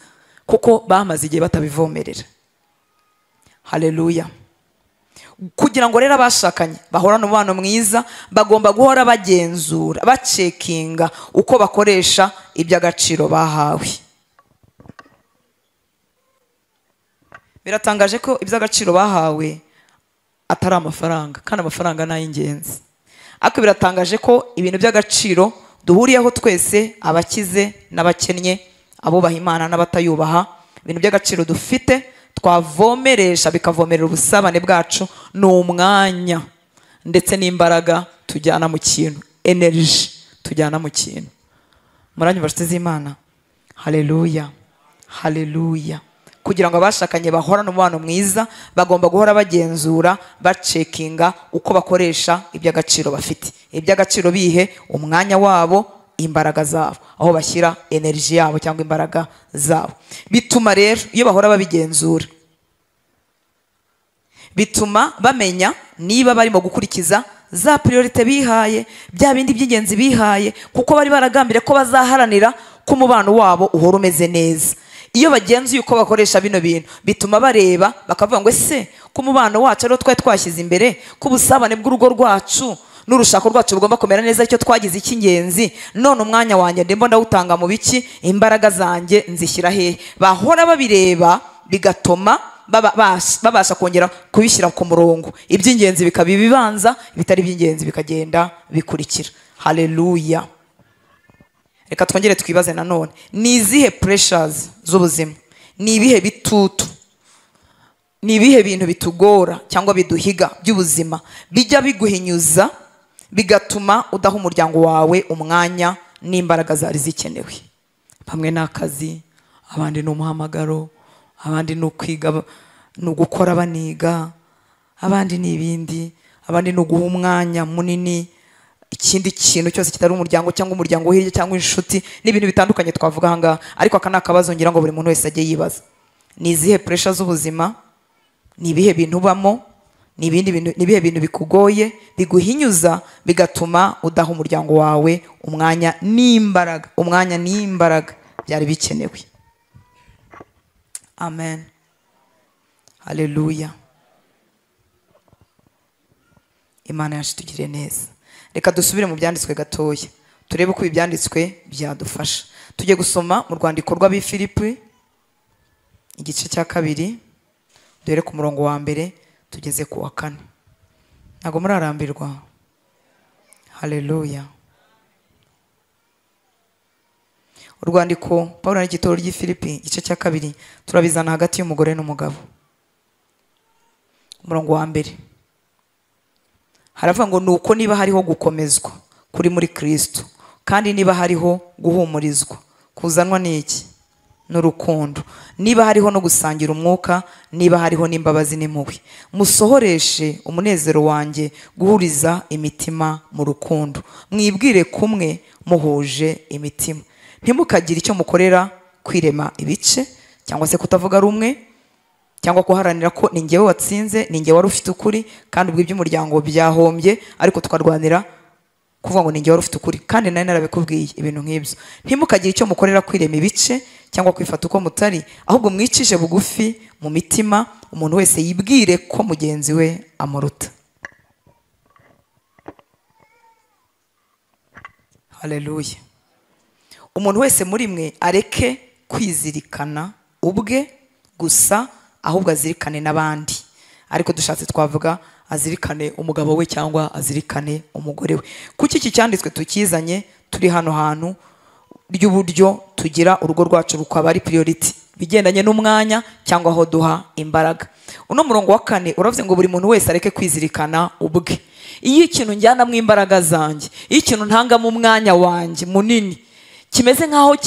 kuko bamaze igihe batabivomerera. Haleluya. Kugira ngo rero abashakanye bahorane umubano mwiza, bagomba guhora bagenzura, bacekinga uko bakoresha iby'agaciro bahawe. Biratangaje ko iby'agaciro bahawe atari amafaranga, kandi amafaranga ni ay'ingenzi. Ariko biratangaje ko ibintu by'agaciro duhuriyeho twese, abakize n'abakennye, abubaha Imana n'abatayubaha, ibintu by'agaciro dufite twavomeresha bikavomerera ubusabane bwacu ni umwanya ndetse n'imbaraga tujyana mu kintu, energy tujyana mu kintu. Muranyumva nshuti z'Imana? Haleluya. Haleluya. Kugira ngo abashakanye bahorane umubano mwiza, bagomba guhora bagenzura, bacekinga uko bakoresha iby'agaciro bafite. Iby'agaciro bihe umwanya wabo, imbaraga zabo, aho bashyira energy yabo cyangwa imbaraga zabo. Bituma rero iyo bahora babigenzura, bituma bamenya niba barimo gukurikiza za priority bihaye, bya bindi by'ingenzi bihaye, kuko bari baragambire ko bazaharanira ko umubano wabo uhora umeze neza. Iyo bagenzuye uko bakoresha bino bintu, bituma bareba bakavuga ngo ese ko umubano wacu rero twari twashyize imbere, ko ubusabane bw'urugo rwacu n'urushako rwacu rugomba kumera neza, icyo twagize icy'ingenzi, none umwanya wanjye ndimo ndawutanga mu biki, imbaraga zanjye nzishyira hehe. Bahora babireba, bigatuma babasha kongera kubishyira ku murongo, iby'ingenzi bikaba ibibanza, ibitari by'ingenzi bikagenda bikurikira. Haleluya. Reka twongere twibaze nanone, ni izihe pressures z'ubuzima, ni ibihe bitutu, ni ibihe bintu bitugora cyangwa biduhiga by'ubuzima bijya biguhinyuza, bigatuma udaha umuryango wawe umwanya n'imbaraga zari zikenewe? Bamwe ni akazi, abandi ni umuhamagaro, abandi ni ukwiga ni ugukora baniga, abandi ni ibindi, abandi ni uguha umwanya munini ikindi kintu cyose kitari umuryango cyangwa umuryango wo hirya cyangwa inshuti n'ibintu bitandukanye twavuga ahangaha. Ariko aka ni akabazo ngira ngo buri muntu wese ajye yibaza: ni izihe pressure z'ubuzima, ni ibihe bintu ubamo, ni ibihe bintu bikugoye biguhinyuza bigatuma udaha umuryango wawe umwanya n'imbaraga byari bikenewe. Amen, haleluya. Imana yacu tugire neza. Reka dusubire mu byanditswe gatoya turebe uko ibyanditswe byadufasha. Tujye gusoma mu rwandiko rw'Abifilipi igice cya 2 dore ku murongo wa 1 tugeze ku wa 4. Ntago murarambirwa. Haleluya. Urwandiko Paulo n'igitoro ry'Ifilipi igice cya 2 turabizana hagati y'umugore n'umugabo. Umurongo wa 1 haravuga ngo nuko niba hariho gukomezwa kuri muri Kristo, kandi niba hariho guhumurizwa kuzanwa n'iki? N'urukundo. Niba hariho no gusangira umwuka, niba hariho n'imbabazi n'impuhwe, musohoreshe umunezero wanjye guhuriza imitima mu rukundo, mwibwire kumwe muhuje imitima, ntimukagire icyo mukorera kwirema ibice cyangwa se kutavuga rumwe cyangwa kuharanira ko ni njyewe watsinze, ni njyewe wari ufite ukuri, kandi ubwo iby'umuryango byahombye ariko tukarwanira kuvuga ngo ni njyewe wari ufite ukuri, kandi nari narabikubwiye ibintu nk'ibyo. Ntimukagire icyo mukorera kwirema ibice cyangwa kwifata uko mutari, ahubwo mwicishe bugufi mu mitima, umuntu wese yibwire ko mugenzi we amuruta. Haleluya. Umuntu wese muri mwe areke kwizirikana ubwe gusa, ahubwo azirikane n'abandi. Ariko dushatse twavuga azirikane umugabo we cyangwa azirikane umugore we. Kuki iki cyanditswe tukizanye turi hano hantu ry'uburyo tugira urugo rwacu rukaba ari priority bigendanye n'umwanya cyangwa aho duha imbaraga. Uno murongo wa 4 uravuze ngo buri muntu wese areke kwizirikana ubwe. Iyo ikintu njyana mu imbaraga zanjye, iyo ikintu ntanga mu mwanya wanjye munini kimeze nkaho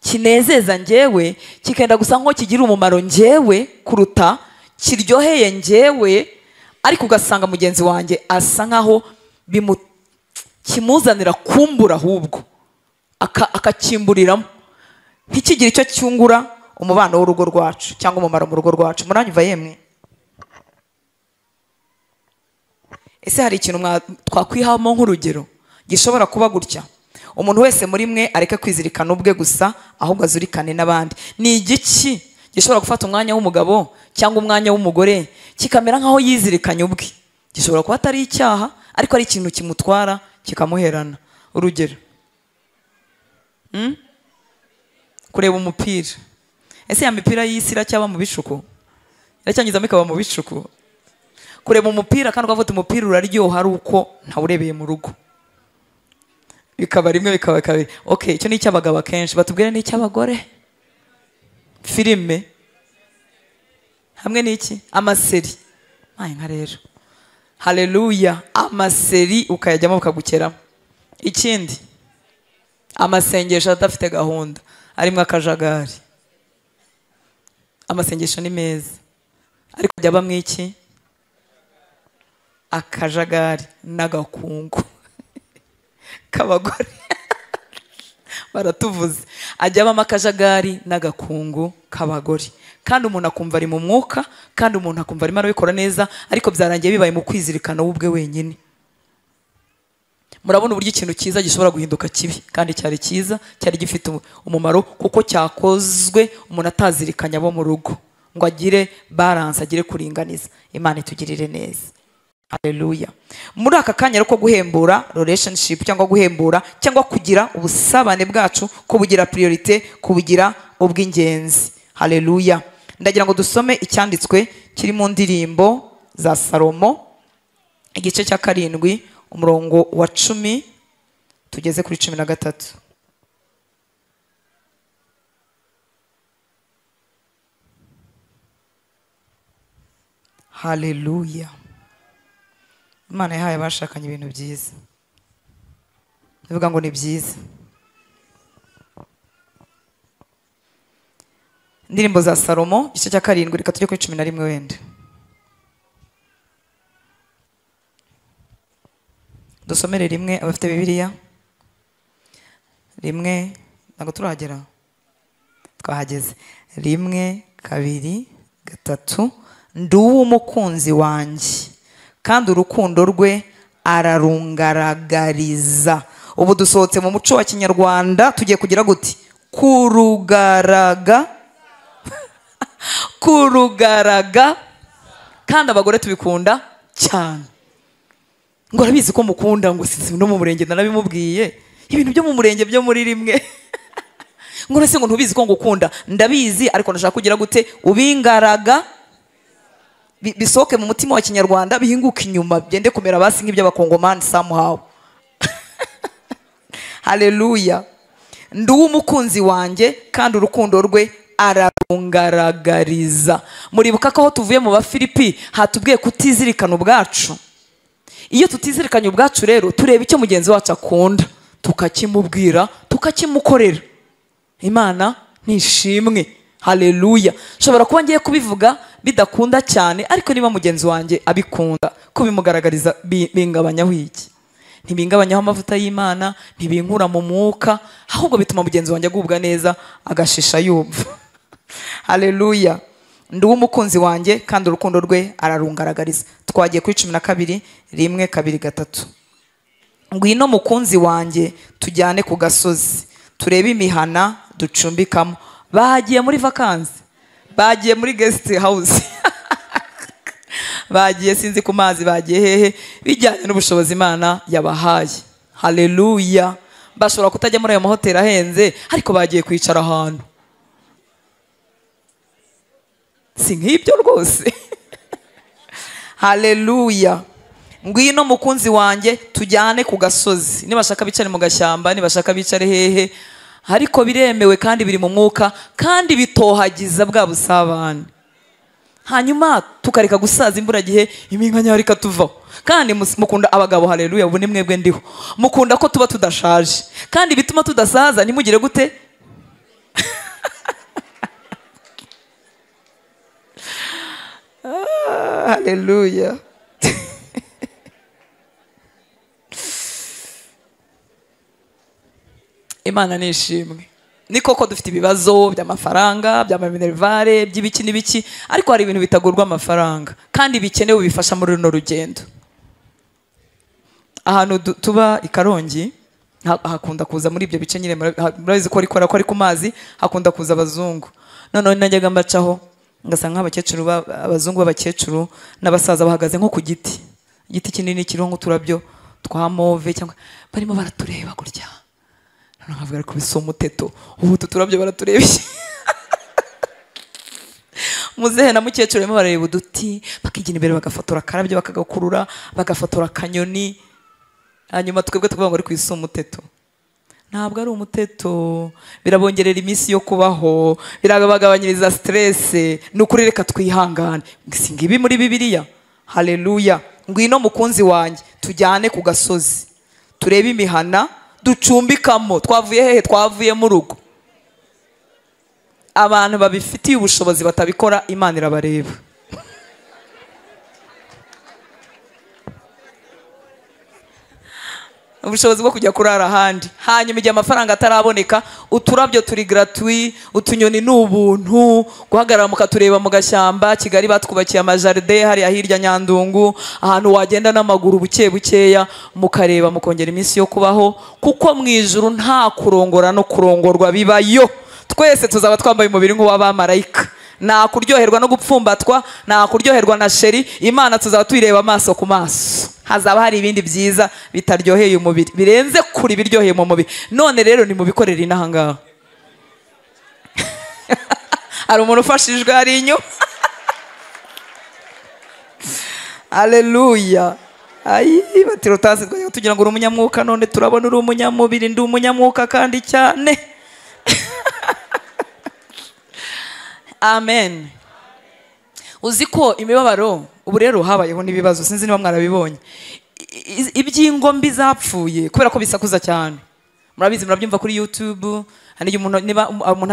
kinezeza njyewe, kikenda gusa nko kigira umumaro njyewe kuruta kiryoheye njyewe, ariko ugasanga mugenzi wanjye asa nkaho kimuzanira kumbura, ahubwo akakimburiramo, ntikigire icyo cyungura umubano w'urugo rwacu cyangwa umumaro mu rugo rwacu. Muranyumva yemwe? Ese hari ikintu twakwihamo nk'urugero gishobora kuba gutya: umuntu wese muri mwe areke kwizirikana ubwe gusa, ahubwo azirikane n'abandi. Ni igiki gishobora gufata umwanya w'umugabo cyangwa umwanya w'umugore kikamera nkaho yizirikanye ubwe? Gishobora kuba atari icyaha, ariko ari ikintu kimutwara kikamuherana. Urugero, kureba umupira. Ese ya mipira y'isi iracyaba mu bishuko? Iracyangizamo ikaba mu bishuko? Kureba umupira kandi ukavuga umupira uraryoha ari uko ntawurebeye mu rugo, bikaba rimwe bikaba kabiri. Okay, icyo ni icy'abagabo akenshi. Batubwire ni icy'abagore. Filime hamwe n'iki? Amaseri. Nka rero, haleluya, amaseri ukayajyamo ukagukeramo. Ikindi, amasengesho adafite gahunda, arimo akajagari. Amasengesho ni meza, ariko ajya abamo iki? Akajagari n'agakungu k'abagore. Baratuvuze. Ajya abamo akajagari n'agakungu k'abagore, kandi umuntu akumva ari mu mwuka, kandi umuntu akumva arimo arabikora neza, ariko byarangiye bibaye mu kwizirikana ubwe wenyine. Murabona uburyo ikintu cyiza gishobora guhinduka kibi, kandi cyari cyiza, cyari gifite umumaro, kuko cyakozwe umuntu atazirikanya abo mu rugo ngo agire balance, agire kuringaniza. Imana itugirire neza. Haleluya. Muri aka kanya rero ko guhembura relationship cyangwa guhembura cyangwa kugira ubusabane bwacu, kubugira priority, kubugira ubw'ingenzi. Haleluya. Ndagira ngo dusome icyanditswe kiri mu ndirimbo za Salomo igice cya 7 umurongo wa 10 tugeze kuri 13. Haleluya. Imana yahaye abashakanye ibintu byiza. Bivuga ngo ni byiza. Indirimbo za Salomo igice cya 7 reka tujye kuri 11 wenda. Dusomere rimwe abafite Bibiliya. Rimwe ntabwo turagera. Twahageze. 1 2 3 Nduwo umukunzi wanjye kandi urukundo rwe ararungaragariza. Ubu dusohotse mu muco wa Kinyarwanda tugiye kugira guti kurugaraga kandi abagore tubikunda cyane. Ngo arabizi ko mukunda, ngo sinzi no mu murenge narabimubwiye ibintu byo mu murenge byo muri rimwe. Ngo nase ngo ntubizi ko ngukunda, ndabizi ariko ndashaka kugira gute ubingaraga bisoke mu mutima wa Kinyarwanda bihinguka inyuma byende kumera basi nk'ibyo abakongomani somehow. Haleluya. Nduwo umukunzi wanjye kandi urukundo rwe ararungaragariza. Muribuka ko aho tuvuye mu Bafilipi hatubwiye kutizirikana ubwacu. Iyo tutizirikanye ubwacu rero tureba icyo mugenzi wacu akunda tukakimubwira tukakimukorera. Imana nishimwe. Haleluya. Shobora kuba ngiye kubivuga bidakunda cyane ariko niba mugenzi wanjye abikunda kubimugaragariza bingabanyaho iki? Ntibingabanyaho amavuta y'Imana, ntibinkura mu mwuka, ahubwo bituma mugenzi wanjye agubwa neza agashisha yumva. Haleluya. Nduwo umukunzi wanjye kandi urukundo rwe ararungaragariza. Twagiye kuri 12 1 2 3 Ngwino mukunzi wanjye tujyane ku gasozi turebe imihana ducumbikamo. Bagiye muri vacances, bagiye muri guest house. Bagiye sinzi ku mazi, bagiye hehe bijyanye n'ubushobozi Imana yabahaye. Haleluya. Bashobora kutajya muri ayo mahoteli ahenze ariko bagiye kwicara ahantu. Si nk'ibyo rwose. Haleluya. Ngwino mukunzi wanjye tujyane ku gasozi. Nibashaka bicare mu gashyamba, nibashaka bicare hehe, ariko biremewe kandi biri mu mwuka kandi bitohagiza bwa busabane. Hanyuma tukareka gusaza imburagihe iminkanya rika tuvaho. Kandi mukunda abagabo. Haleluya. Ubu ni mwebwe ndiho. Mukunda ko tuba tudashaje kandi bituma tudasaza. Nimugire gute? Haleluya. Imana nishimwe. Ni koko dufite ibibazo by'amafaranga, by'amaminervare, by'ibiki n'ibiki, ariko hari ibintu bitagurwa amafaranga kandi bikenewe bifasha muri runo rugendo. Ahantu tuba i Karongi hakunda kuza muri ibyo bice nyine murabizi ko ari ku mazi, hakunda kuza abazungu. None najyaga mbacaho ngasanga abakecuru abazungu b'abakecuru n'abasaza bahagaze nko ku giti kinini kiriho nk'uturabyo twa move cyangwa barimo baratureba gutya. Nkavuga ariko bisoma umuteto, ubu tuturabyo baraturebye. Muzehe na mukecuru barimo bareba uduti bakigina imbere bagafotora akarabyo bakagakurura bagafotora akanyoni. Hanyuma twebwe tukavuga ngo ari kwisoma umuteto. Ntabwo ari umuteto, birabongerera iminsi yo kubaho, birabagabanyiriza stress. Nukuri reka twihangane. Ngibi muri Bibiliya. Haleluya. Ngwino mukunzi wanjye tujyane ku gasozi turebe imihana ducumbikamo. Twavuye hehe? Twavuye mu rugo. Abantu babifitiye ubushobozi batabikora Imana irabareba. Ubushobozi bwo kujya kurara ahandi. Hanyuma igihe amafaranga ataraboneka uturabyo turi gratuit, utunyoni n'ubuntu, guhagarara mukatureba mu gashyamba. Kigali batwubakiye amajaride hari ahirya Nyandungu, ahantu wagenda n'amaguru buke bukeya mukareba mukongera iminsi yo kubaho, kuko mu ijuru nta kurongora no kurongorwa bibayo. Twese tuzaba twambaye umubiri nk'uw'abamarayika. Nta kuryoherwa no gupfumbatwa, nta kuryoherwa na sheri. Imana tuzaba tuyireba amaso ku maso. Hazaba hari ibindi byiza bitaryoheye umubiri, birenze kuri biryoheye mu mubiri. None rero ni mubikorera inaha ngaha. Hari umuntu ufashijwe hari inyo. Haleluya. Ayi batiro tase tugira ngo uri umunyamwuka, none turabona uri umunyamubiri. Ndi umunyamwuka kandi cyane. Amen. Uziko imibabaro ubu rero habayeho n'ibibazo, sinzi niba mwarabibonye. Iby'ingombi zapfuye kubera ko bisakuza cyane. murabizi murabyumva kuri YouTube. Hari umuntu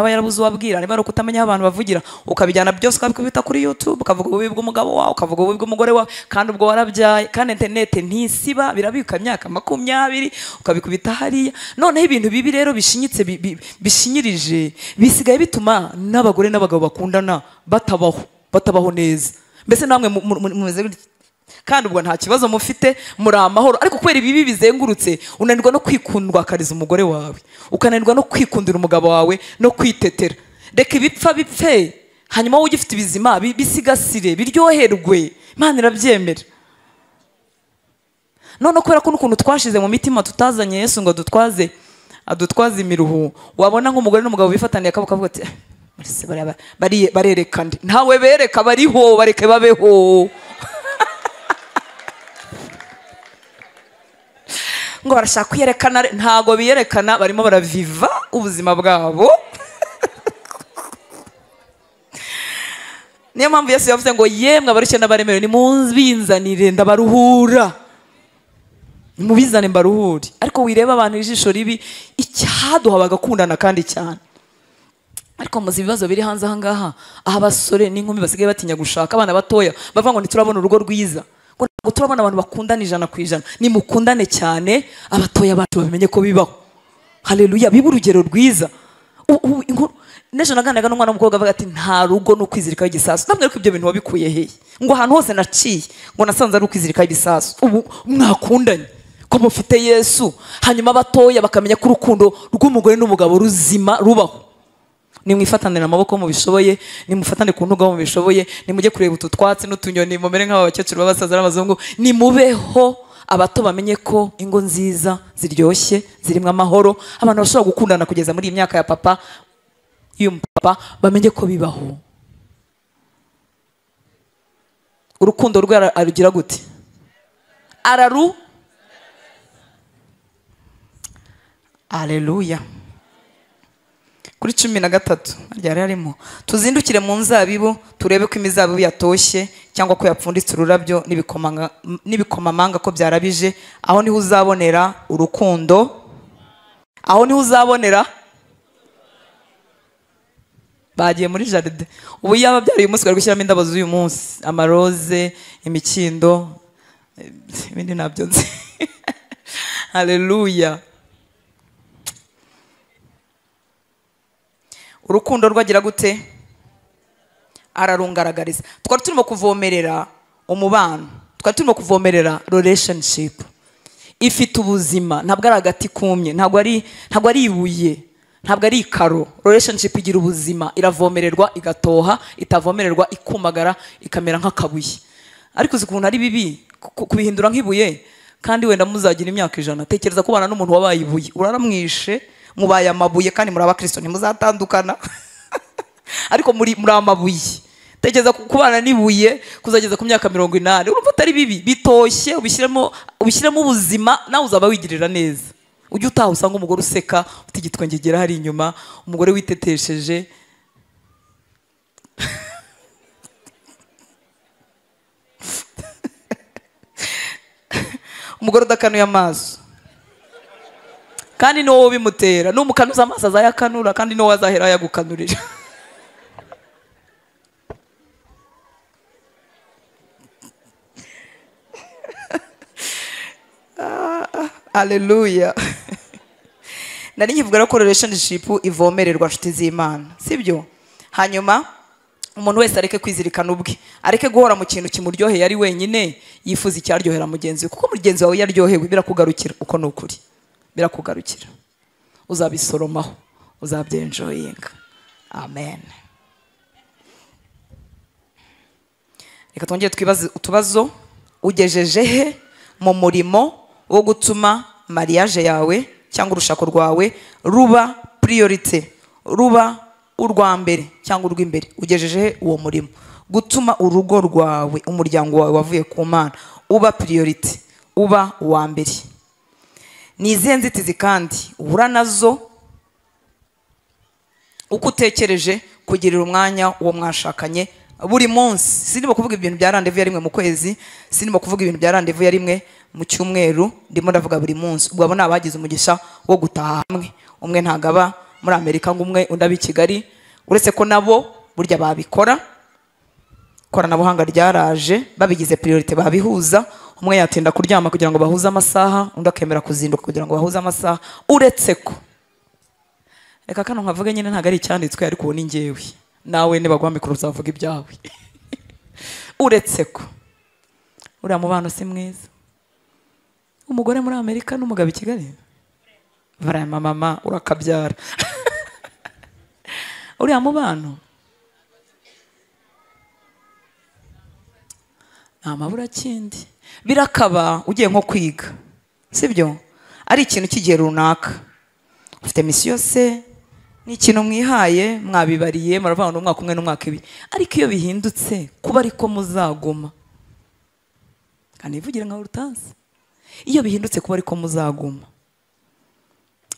aba yarabuze uwabwira, niba ari ukutamenya abantu bavugira, ukabijyana byose ukabikubita kuri YouTube, ukavuga ububi bw'umugabo wawe, ukavuga ububi bw'umugore wawe, kandi ubwo warabyaye, kandi internet ntisiba, birabika imyaka 20 ukabikubita hariya. Noneho ibintu bibi rero bishinyitse bishinyirije bisigaye bituma n'abagore n'abagabo bakundana batabaho neza. Mbese namwe mumeze kandi ubwo nta kibazo mufite, muri amahoro, ariko kubera ibibi bizengurutse unanirwa no kwikundwa kariza umugore wawe, ukananirwa no kwikundira umugabo wawe no kwitetera. Reka ibipfa bipfe, hanyuma wowe ugifite ibizima bisigasire, biryoherwe. Imana irabyemera. None kubera ko n'ukuntu twashize mu mitima tutazanye Yesu ngo adutwaze imiruho, wabona nk'umugore n'umugabo bifataniye akavuga ati barerekana, ntawe bereka, bariho, bareke babeho. Ngo barashaka kwiyerekana, ntago biyerekana, barimo baraviva ubuzima bwabo. Niyo mpamvu Yesu yavuze ngo yemwe abarushye n'abaremerewe nimunzbinzanire ndabaruhura. Mubizane mbaruhure. Ariko wireba abantu ijisho ribi, icyaduha bagakundana kandi cyane. Ariko muzi ibibazo biri hanze aha ngaha, aho abasore n'inkumi basigaye batinya gushaka abana batoya, bavuga ngo ntiturabona urugo rwiza. Ngo turabona abantu bakundana 100%. Nimukundane cyane, abatoya bacu babimenye ko bibaho. Haleluya, biba urugero rwiza. Nejo naganiraga n'umwana w'umukobwa avuga ati nta rugo no kwizirika igisasu. Namwe ko ibyo bintu wabikuye hehe? Ngo ahantu hose naciye, ngo nasanze ari ukwizirika igisasu. Ubu mwakundanye ko mufite Yesu, hanyuma abatoya bakamenya ko urukundo rw'umugore n'umugabo ruzima rubaho. Nimwifatanira amaboko mu bishoboye, nimufatane ku ntuga mu bishoboye, nimujye kureba ututwatsi n'utunyoni mumere nk'abakecuru b'abasaza n'abazungu, nimubeho. Abato bamenye ko ingo nziza ziryoshye zirimo amahoro, abantu bashobora gukundana kugeza muri imyaka ya papa y'umupapa, bamenye ko bibaho. Urukundo rwe arugira gute? Haleluya. Kuri 13 ryari harimo tuzindukire mu nzabibu turebe ko imizabibu yatoshye cyangwa ko yapfunditse ururabyo n'ibikomamanga ko byarabije. Aho niho uzabonera urukundo, aho niho uzabonera. Bagiye muri jaride, ubu yaba byari uyu munsi bari gushyiramo indabo z'uyu munsi, amaroze, imikindo, ibindi nabyo nzi. Haleluya. Urukundo rwagira gute? Ararungaragariza. Twari turimo kuvomerera umubano, twari turimo kuvomerera relationship ifite ubuzima, ntabwo ari agati kumye, ntabwo ari ibuye, ntabwo ari ikaro. Relationship igira ubuzima, iravomererwa igatoha, itavomererwa ikumagara ikamera nk'akabuye. Ariko ukuntu ari bibi kubihindura nk'ibuye, kandi wenda muzagira imyaka 100. Tekereza kubana n'umuntu wabaye ibuye, uraramwishe, mubaye amabuye kandi muri abakristo ntimuzatandukana. Ariko muri amabuye. Tekereza kubana n'ibuye kuzageza ku myaka 80. Urumva atari bibi, bitoshye, ubishyiramo ubuzima, nawe uzaba wigirira neza. Ujye utaha usanga umugore useka, utigitwe ngegera hari inyuma, umugore witetesheje. Umugore udakanuye amaso, kandi ni wowe bimutera. N'umukanuza amaso azayakanura, kandi ni wowe azahera yagukanurira. Haleluya. Nari nkivuga ko relationship ivomererwa nshuti z'Imana, sibyo? Hanyuma umuntu wese areke kwizirikana ubwe, areke guhora mu kintu kimuryoheye ari wenyine, yifuza icyaryohera mugenzi we, kuko mugenzi wawe yaryohewe birakugarukira. Uko n'ukuri birakugarukira, uzabisoromaho, uzabyenjoyinga. Amen. Reka twongere twibaze utubazo. Ugejeje he mu murimo wo gutuma mariage yawe cyangwa urushako rwawe ruba priorite, ruba urwa mbere cyangwa urw'imbere? Ugejeje he uwo murimo gutuma urugo rwawe, umuryango wawe wavuye ku Mana, uba priorite, uba uwa mbere? Ni izihe nzitizi kandi uhura nazo uko utekereje kugirira umwanya uwo mwashakanye buri munsi? Sinimo kuvuga ibintu bya rendezvous ya rimwe mu kwezi, sinimo kuvuga ibintu bya rendezvous ya rimwe mu cyumweru, ndimo ndavuga buri munsi. Ubwo abo ni abagize umugisha wo gutaha hamwe. Umwe ntagaba muri Amerika ngo umwe undi abi Kigali, uretse ko nabo burya babikora. Koranabuhanga ryaraje, babigize priority babihuza. Umwe yatinda kuryama kugira ngo bahuze amasaha, undi akemera kuzinduka kugira ngo bahuze amasaha. Uretse ko reka kano nkavuga nyine ntago ari icyanditswe, ariko uwo ni njyewe. Nawe nibagwa mikoro uzavuga ibyawe. Uretse ko uriya mubano si mwiza. Umugore muri Amerika n'umugabo i Kigali, varama mama urakabyara. Uriya mubano nta mabura kindi. Birakaba ugiye nko kwiga, sibyo? Ari ikintu kigiye runaka, ufite misiyo se, ni ikintu mwihaye, mwabibariye, muravuga ngo umwaka umwe n'umwaka ibiri. Ariko iyo bihindutse kuba ariko muzaguma, kandi ivugire nka urutanzi, iyo bihindutse kuba ariko muzaguma,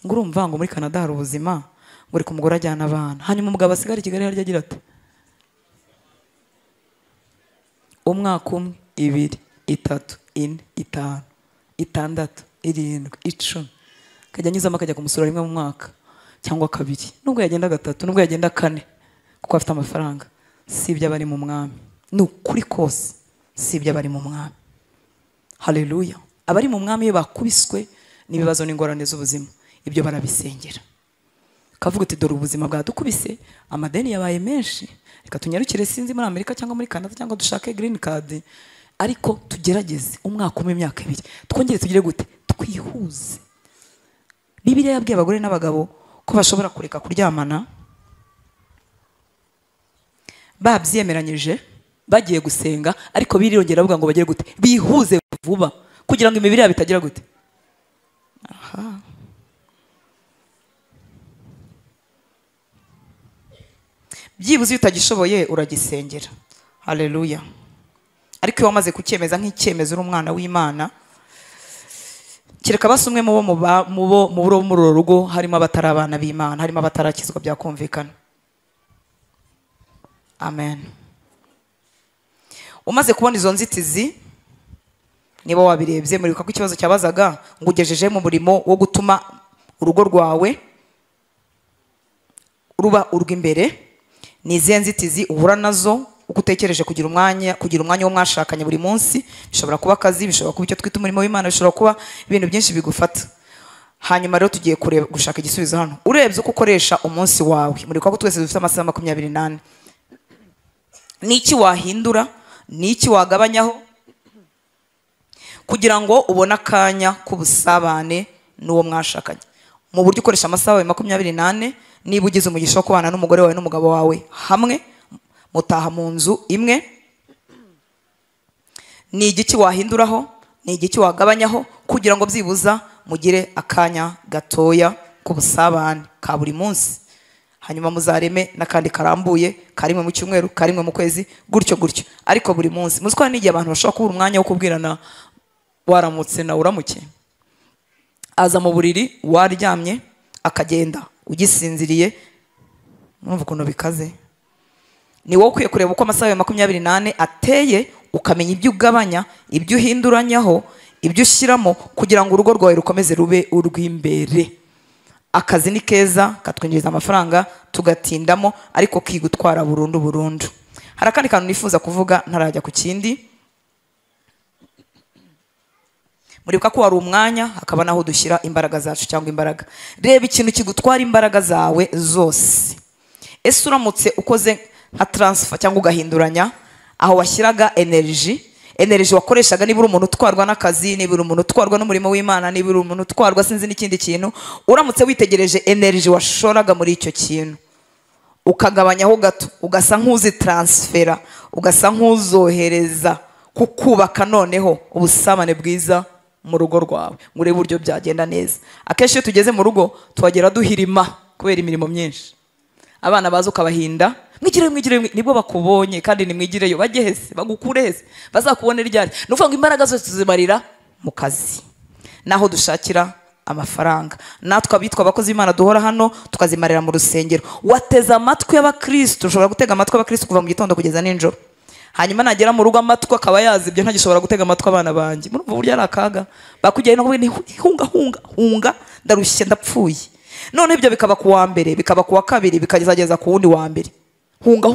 ngo urumva ngo muri Canada hari ubuzima, ngo uri ku mugore ajyana abana, hanyuma umugabo asigara i Kigali harya agira ati umwaka umwe, ibiri, itatu, ine, itanu, itandatu, irindwi, icumi, akajya anyuzamo akajya kumusura rimwe mu mwaka cyangwa kabiri, nubwo yagenda gatatu, nubwo yagenda kane, kuko afite amafaranga. Si ibyo abari mu mwami, ni ukuri kose si ibyo abari mu mwami. Haleluya. Abari mu mwami iyo bakubiswe n'ibibazo n'ingorane z'ubuzima, ibyo barabisengera, kavuga uti dore ubuzima bwadukubise, amadeni yabaye menshi, reka tunyarukire sinzi muri Amerika cyangwa muri Canada cyangwa dushake green card, ariko tugerageze umwaka umwe, imyaka ibiri, twongere tugire gute, twihuze. Bibiliya yabwiye abagore n'abagabo ko bashobora kureka kuryamana babyemeranyije, bagiye gusenga, ariko birongera bavuga ngo bagire gute, bihuze vuba kugira ngo imibiri yabo itagira gute. Aha. Byibuze utagishoboye uragisengera. Haleluya. Ariko iyo wamaze kucyemeza nk'icyemezo uri umwana w'Imana, kireka basumwe muri uru rugo harimo abatari abana b'Imana, harimo abatarakizwa, byakumvikana. Amen. Umaze kubona izo nzitizi, niba wabirebye, muribuka ko ikibazo cyabazaga ngo ugejeje mu murimo wo gutuma urugo rwawe ruba urw'imbere, ni izihe nzitizi uhura nazo uko utekereje kugira umwanya wo mwashakanye buri munsi. Bishobora kuba akazi, bishobora kuba icyo twita umurimo w'Imana, bishobora kuba ibintu byinshi bigufata. Hanyuma rero tugiye gushaka igisubizo hano. Urebye uko ukoresha umunsi wawe, muribuka ko twese dufite amasaha 28, ni iki wahindura, ni iki wagabanyaho kugira ngo ubone akanya k'ubusabane n'uwo mwashakanye? Mu buryo ukoresha amasaha 28, niba ugize umugisha wo kubana n'umugore wawe n'umugabo wawe hamwe, mutaha mu nzu imwe, ni igiki wahinduraho, ni igiki wagabanyaho kugira ngo byibuza mugire akanya gatoya k'ubusabane ka buri munsi. Hanyuma muzareme n'akandi karambuye, karimwe mu cyumweru, karimwe mu kwezi, gutyo gutyo, ariko buri munsi. Muziko n'igihe abantu bashobora kubura umwanya wo kubwirana waramutse na uramuke, aza mu buriri waryamye akagenda ugisinziriye, mwumva ukuntu bikaze. Ni wowe ukwiye kureba uko amasaha 28 ateye, ukamenya ibyo ugabanya, ibyo uhinduranyaho, ibyo ushyiramo kugira ngo urugo rwawe rukomeze rube urw'imbere. Akazi ni keza, katwinjiriza amafaranga, tugatindamo, ariko kigutwara burundu. Hari akandi kantu nifuza kuvuga ntarajya ku kindi. Muribuka ko hari umwanya, hakaba naho dushyira imbaraga zacu cyangwa imbaraga. Reba ikintu kigutwara imbaraga zawe zose. Ese uramutse ukoze nka transfer cyangwa ugahinduranya aho washyiraga energy wakoreshaga, niba uri umuntu utwarwa n'akazi, niba uri umuntu utwarwa n'umurimo w'Imana, niba uri umuntu utwarwa sinzi n'ikindi kintu, uramutse witegereje energy washoraga muri icyo kintu, ukagabanyaho gato, ugasa nk'uzi transfera, ugasa nk'uzohereza kukubaka noneho ubusabane bwiza mu rugo rwawe, ngo urebe uburyo byagenda neza. Akenshi iyo tugeze mu rugo tuhagera duhirima kubera imirimo myinshi. Abana baza ukabahinda, mwigire nibwo bakubonye, kandi nimwigireyo bagehese, bagukureze, bazakubonera ryari. Nuvuga ngo imbaraga zose tuzimarira mu kazi, naho dushakira amafaranga. Natwe abitwa abakozi b'Imana duhora hano tukazimarira mu rusengero. Wateze amatwi y'abakristo, ushobora gutega amatwi y'abakristo kuva mu gitondo kugeza ninjoro. hanyuma nagera mu rugo amatwi akaba yazibye ntagishobora gutega amatwi abana banjye. Murumva burya ari akaga. Bakujyaye no hunga ndarushye ndapfuye. None ibyo bikaba ku wa mbere, bikaba ku wa kabiri, bikageza ku wundi wa mbere. Hunga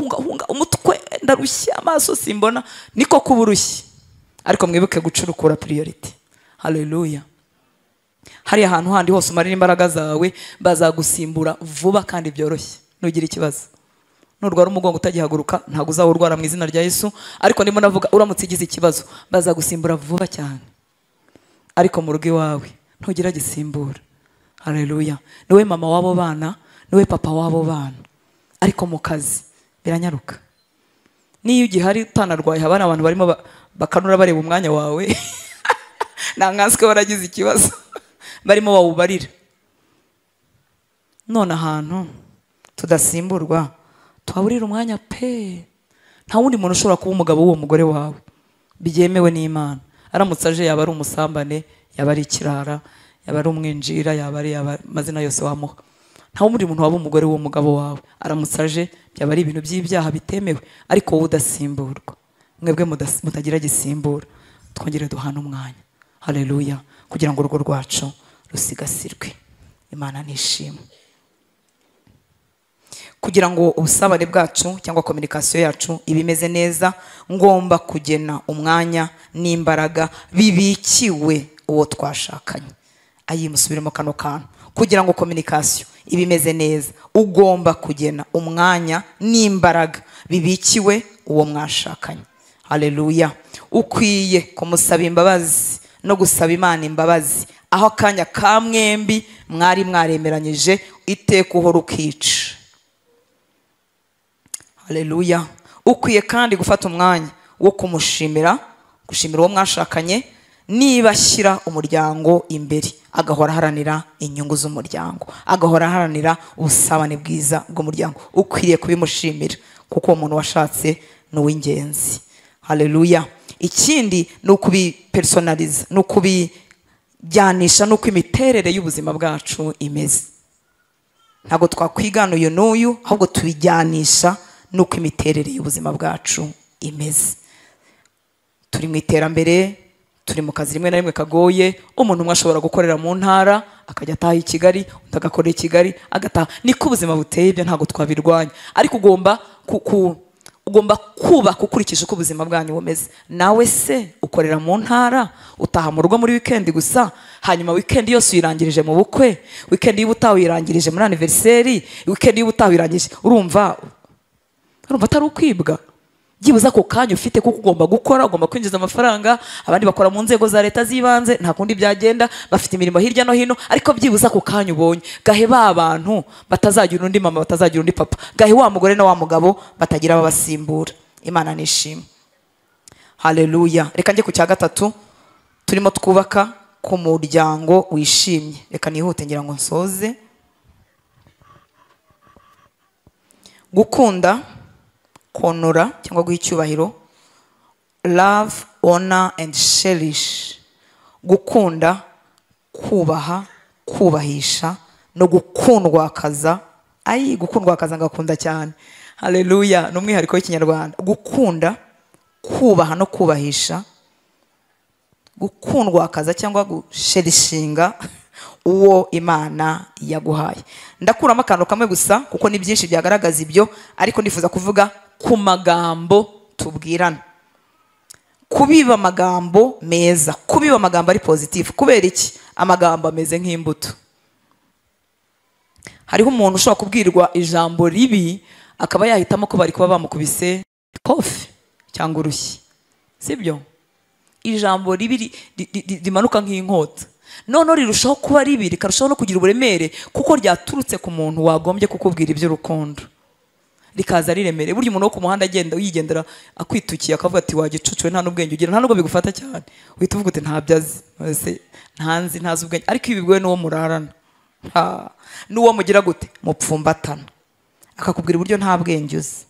umutwe ndarushye, amaso simbona, niko kuburushye. Ariko mwibuke gucurukura priority. Hallelujah. Hari ahantu handi hose umarira imbaraga zawe bazagusimbura vuba kandi byoroshye. Nugira ikibazo. Nurwara umugongo utagihaguruka ntago uzawurwara mu izina rya Yesu, ariko ndimo navuga uramutse igize ikibazo bazagusimbura vuba cyane. Ariko mu rugo iwawe ntugira gisimbura. Hallelujah. Niwe mama wabo bana, niwe papa wabo bana. Ariko mu kazi biranyaruka. Niyo ugihari utanarwaye habana abantu barimo bakanura bareba umwanya wawe. Nanganswe baragize ikibazo. Barimo bawubarira. None ahantu tudasimburwa twaburira umwanya pe. Nta wundi muntu ushobora kuba umugabo w'uwo mugore wawe. Bigemewe n'Imana. Aramutse aje yaba ari umusambane, yaba ari ikirara, yaba ari umwinjira, yaba ari amazina yose wamuha. Nta wundi muntu waba umugore w'uwo mugabo wawe. Aramutse aje byaba ari ibintu by'ibyaha bitemewe, ariko wowe udasimburwa. Mwebwe mutagira gisimbura. Twongere duhana umwanya. Hallelujah. Kugira ngo urugo rwacu rusigasirwe. Imana nishimwe. Kugira ngo ubusabane bwacu cyangwa communication yacu ibimeze neza, ngomba kugena umwanya n'imbaraga bibikiwe uwo twashakanye. Musubiremo kano kantu. Kugira ngo communication ibimeze neza, ugomba kugena umwanya n'imbaraga bibikiwe uwo mwashakanye. Hallelujah. Ukwiye kumusaba imbabazi no gusaba Imana imbabazi aho akanya ka mwembi mwari mwaremeranyije iteka uhora ukica. Hallelujah. Ukwiye kandi gufata umwanya wo kumushimira, gushimira uwo mwashakanye, niba ashyira umuryango imbere, agahora haranira inyungu z'umuryango, agahora haranira ubusabane bwiza bw'umuryango. Ukwiriye kubimushimira kuko uwo muntu washatse ni uw'ingenzi. Hallelujah. Ikindi ni ukubipersonaliza, ni ukubijyanisha n'uko imiterere y'ubuzima bwacu imeze. Ntabwo twakwigana uyu n'uyu, ahubwo tubijyanisha nuko imiterere y'ubuzima bwacu imeze. Turi mu iterambere, turi mu kazi rimwe na rimwe kagoye. Umuntu umwe ashobora gukorera mu ntara akajya ataha i Kigali, undi agakorera i Kigali agataha. Niko ubuzima buteye, ibyo ntabwo twabirwanya, ariko ugomba kubaka ukurikije uko ubuzima bwanyu bumeze. Nawe se ukorera mu ntara, utaha mu rugo muri weekend gusa, hanyuma weekend yose uyirangirije mu bukwe, weekend y'ubutaha uyirangirije muri anniversary, weekend y'ubutaha uyirangirije, urumva atari ukwibwa? Byibuza ko kanya ufite kuko ugomba gukora, ugomba kwinjiza amafaranga. Abandi bakora mu nzego za leta z'ibanze, nta kundi byagenda, bafite imirimo hirya no hino, ariko byibuza ko kanya ubonye gahe ba abantu batazagira undi mama, batazagira undi papa, gahe wa mugore na wa mugabo batagira ababasimbura. Imana nishimwe. Hallelujah. Reka njye ku cya gatatu turimo twubaka ku muryango wishimye. Reka nihute ngira ngo nsoze. Gukunda, konora cyangwa guha icyubahiro, love, honor and cherish. Gukunda, kubaha, kubahisha no gukundwakaza. Gukundwakaza ngakunda cyane. Hallelujah. Ni umwihariko w'ikinyarwanda. Gukunda, kubaha no kubahisha, gukundwakaza cyangwa gusherishinga uwo Imana yaguhaye. Ndakuramo akantu kamwe gusa kuko ni byinshi byagaragaza ibyo, ariko nifuza kuvuga ku magambo tubwirana. Kubiba amagambo meza, kubiba amagambo ari positive. Kubera iki? Amagambo ameze nk'imbuto. Hariho umuntu ushobora kubwirwa ijambo ribi akaba yahitamo ko bari kuba bamukubise kofi cyangwa urushyi, sibyo? Ijambo ribi rimanuka nk'inkota, none rirushaho kuba ribi, rikarushaho no kugira uburemere kuko ryaturutse ku muntu wagombye kukubwira iby'urukundo, rikaza riremere. Burya umuntu wo ku muhanda agenda yigendera akwitukiye akavuga ati wagicucuwe nta n'ubwenge ugira, nta nubwo bigufata cyane, uhita uvuga uti ntabyazi, ntazi ubwenge. Ariko ibi bigwe n'uwo murarana, n'uwo mugira gute mupfumbatana, akakubwira uburyo nta bwenge uzi,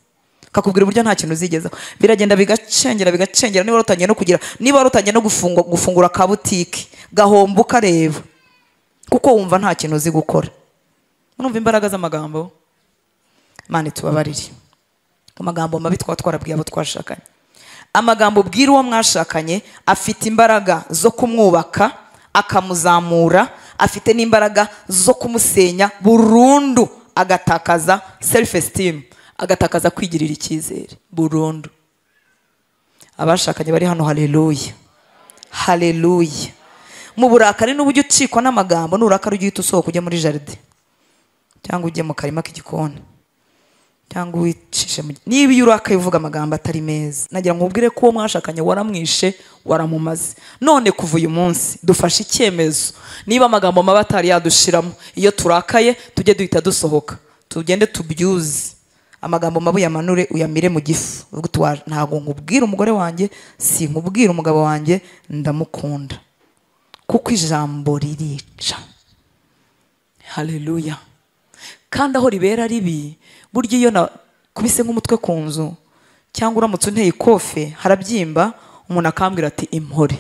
akakubwira uburyo nta kintu uzigezaho. Biragenda bigacengera. Niba rutangiye no kugira, niba rutangiye no gufungura ka butike, gahomba ukareba kuko wumva nta kintu uzi gukora. Urumva imbaraga z'amagambo? Imana itubabarire. Amagambo mabi twaba twarabwiye abo twashakanye. amagambo ubwira uwo mwashakanye afite imbaraga zo kumwubaka, akamuzamura, afite n'imbaraga zo kumusenya burundu, agatakaza self esteem, agatakaza kwigirira icyizere burundu. Abashakanye bari hano, haleluya, haleluya. Mu burakari n'uburyo ucikwa n'amagambo, nurakara ujye usohoka ujye muri jaride cyangwa ujye mu karima k'igikoni cyangwa wicishe niba iyo urakaye uvuga amagambo atari meza, nagira ngo ubwire ko uwo mwashakanye waramwishe, waramumaze. None kuva uyu munsi dufashe icyemezo, niba amagambo mabi atari yadushiramo, iyo turakaye tujye duhita dusohoka, tugende tubyuze amagambo mabi, yamanure uyamire mu gifu. Ntabwo nkubwira umugore wanjye, si nkubwira umugabo wanjye, ndamukunda, kuko ijambo ririca. Haleluya. Kandi aho ribera ribi, burya iyo nakubise nk'umutwe ku nzu cyangwa uramutse unteye ikofe harabyimba, umuntu akambwira ati impore,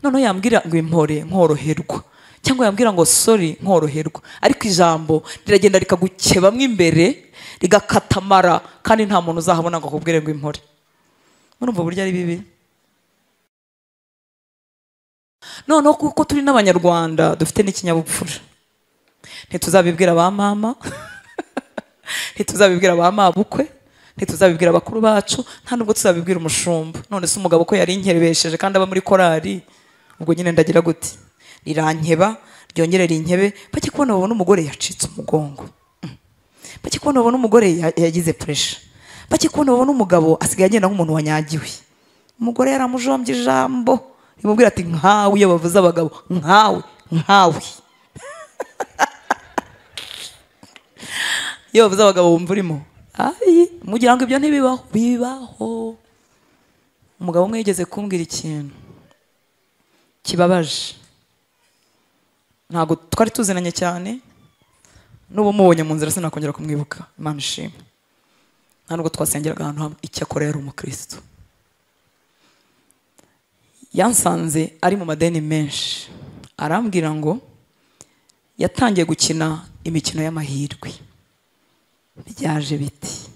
noneho yambwira ngo impore nkoroherwa, cyangwa yambwira ngo sorry nkoroherwa, ariko ijambo riragenda rikagukebamwo imbere, rigakatamara, kandi nta muntu uzahabona ngo akubwire ngo impore. Murumva burya ari bibi. Noneho kuko turi n'Abanyarwanda dufite n'ikinyabupfura, ntituzabibwira ba mama ntituzabibwira ba mabukwe, ntituzabibwira bakuru bacu, nta nubwo tuzabibwira umushumba. None se umugabo ko yari inkerebesheje kandi aba muri korari, ubwo nyine ndagira gute? Rirankeba, ryongere rinkebe. Bajye kubona babona umugore yacitse umugongo, bajye kubona babona umugore yagize pressure, bajye kubona babona umugabo asigaye agenda nk'umuntu wanyagiwe. Umugore yaramujombye ijambo rimubwira ati nkawe. Iyo bavuze abagabo nkawe, nkawe iyo bavuze abagabo wumva urimo mugira ngo ibyo ntibibaho. Bibaho. Umugabo umwe yigeze kumbwira ikintu kibabaje, ntabwo twari tuzinanye cyane, n'ubu mubonye mu nzira sinakongera kumwibuka, Imana ishimwe. Nta nubwo twasengeraga ahantu hamwe, icyakora yari umukristo. Yansanze ari mu madeni menshi, arambwira ngo yatangiye gukina imikino y'amahirwe. Byaje biti,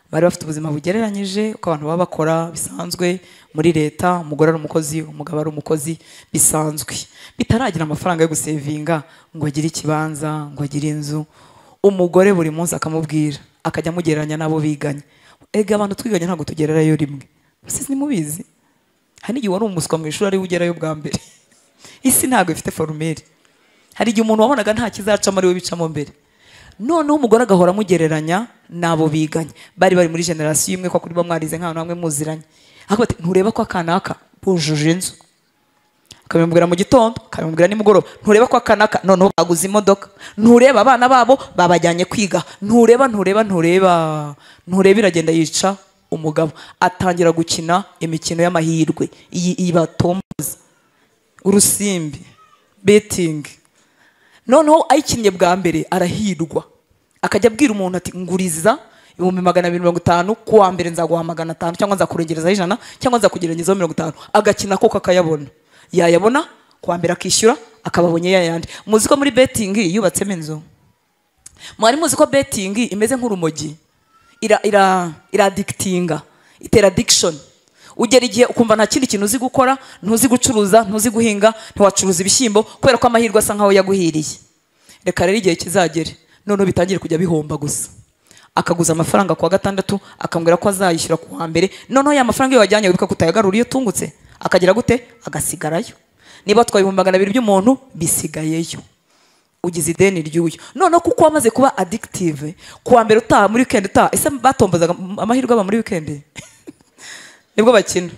bari bafite ubuzima bugereranyije uko abantu baba bakora bisanzwe muri leta, umugore ari umukozi, umugabo ari umukozi bisanzwe, bitaragira amafaranga yo gusevinga ngo agire ikibanza, ngo agire inzu. Umugore buri munsi akamubwira, akajya amugereranya n'abo biganye. Ega abantu twiganye ntabwo tugererayo rimwe, ese nimubizi? Hari igihe wari umuswa mu ishuri ari ugerayo bwa mbere. Isi ntabwo ifite formule. Hari igihe umuntu wabonaga nta kizacamo ari we bicamo mbere. Noneho umugore agahora amugereranya n'abo biganye, bari muri generasiyo imwe, kwa kuri bamwarize nk'ahantu hamwe muziranye. Akaba ati ntureba ko akanaka bujuje inzu, akabimubwira mu gitondo, akabimubwira nimugoroba. Ntureba ko akanaka noneho baguze imodoka, ntureba abana babo babajyanye kwiga, ntureba. Iragenda yica umugabo, atangira gukina imikino y'amahirwe, iyi batomboza, urusimbi, betting. Noneho ayikinnye bwa mbere arahirwa, akajya abwira umuntu ati nguriza 250, kuwa mbere nzaguha 500 cyangwa nzakurengerezaho 100 cyangwa nzakugereranyizaho 50. Agakina koko akayabona, yayabona kuwa mbere akishyura, akababonye yayandi. Muzi ko muri betting yubatsemo inzu? Mwari muzi ko betting imeze nk'urumogi, ira addictinga, itera addiction. Ugera igihe ukumva nta kindi kintu uzi gukora, ntuzi gucuruza, ntuzi guhinga, ntiwacuruza ibishyimbo kubera ko amahirwe asa nkaho yaguhiriye. Reka rero igihe kizagere noneho bitangire kujya bihomba gusa. Akaguza amafaranga kuwa gatandatu, akambwira ko azayishyura kuwa mbere. Noneho ya mafaranga iyo wajyanye wibuka kutayagarura iyo tungutse, akagira gute? Agasigarayo. Niba twaye 200 by'umuntu bisigayeyo, ugize ideni ry'uyu. Noneho kuko wamaze kuba addictive, kuwa mbere utaha muri weekend utaha. Ese batombozaga amahirwe aba muri weekend? Nibwo bakina.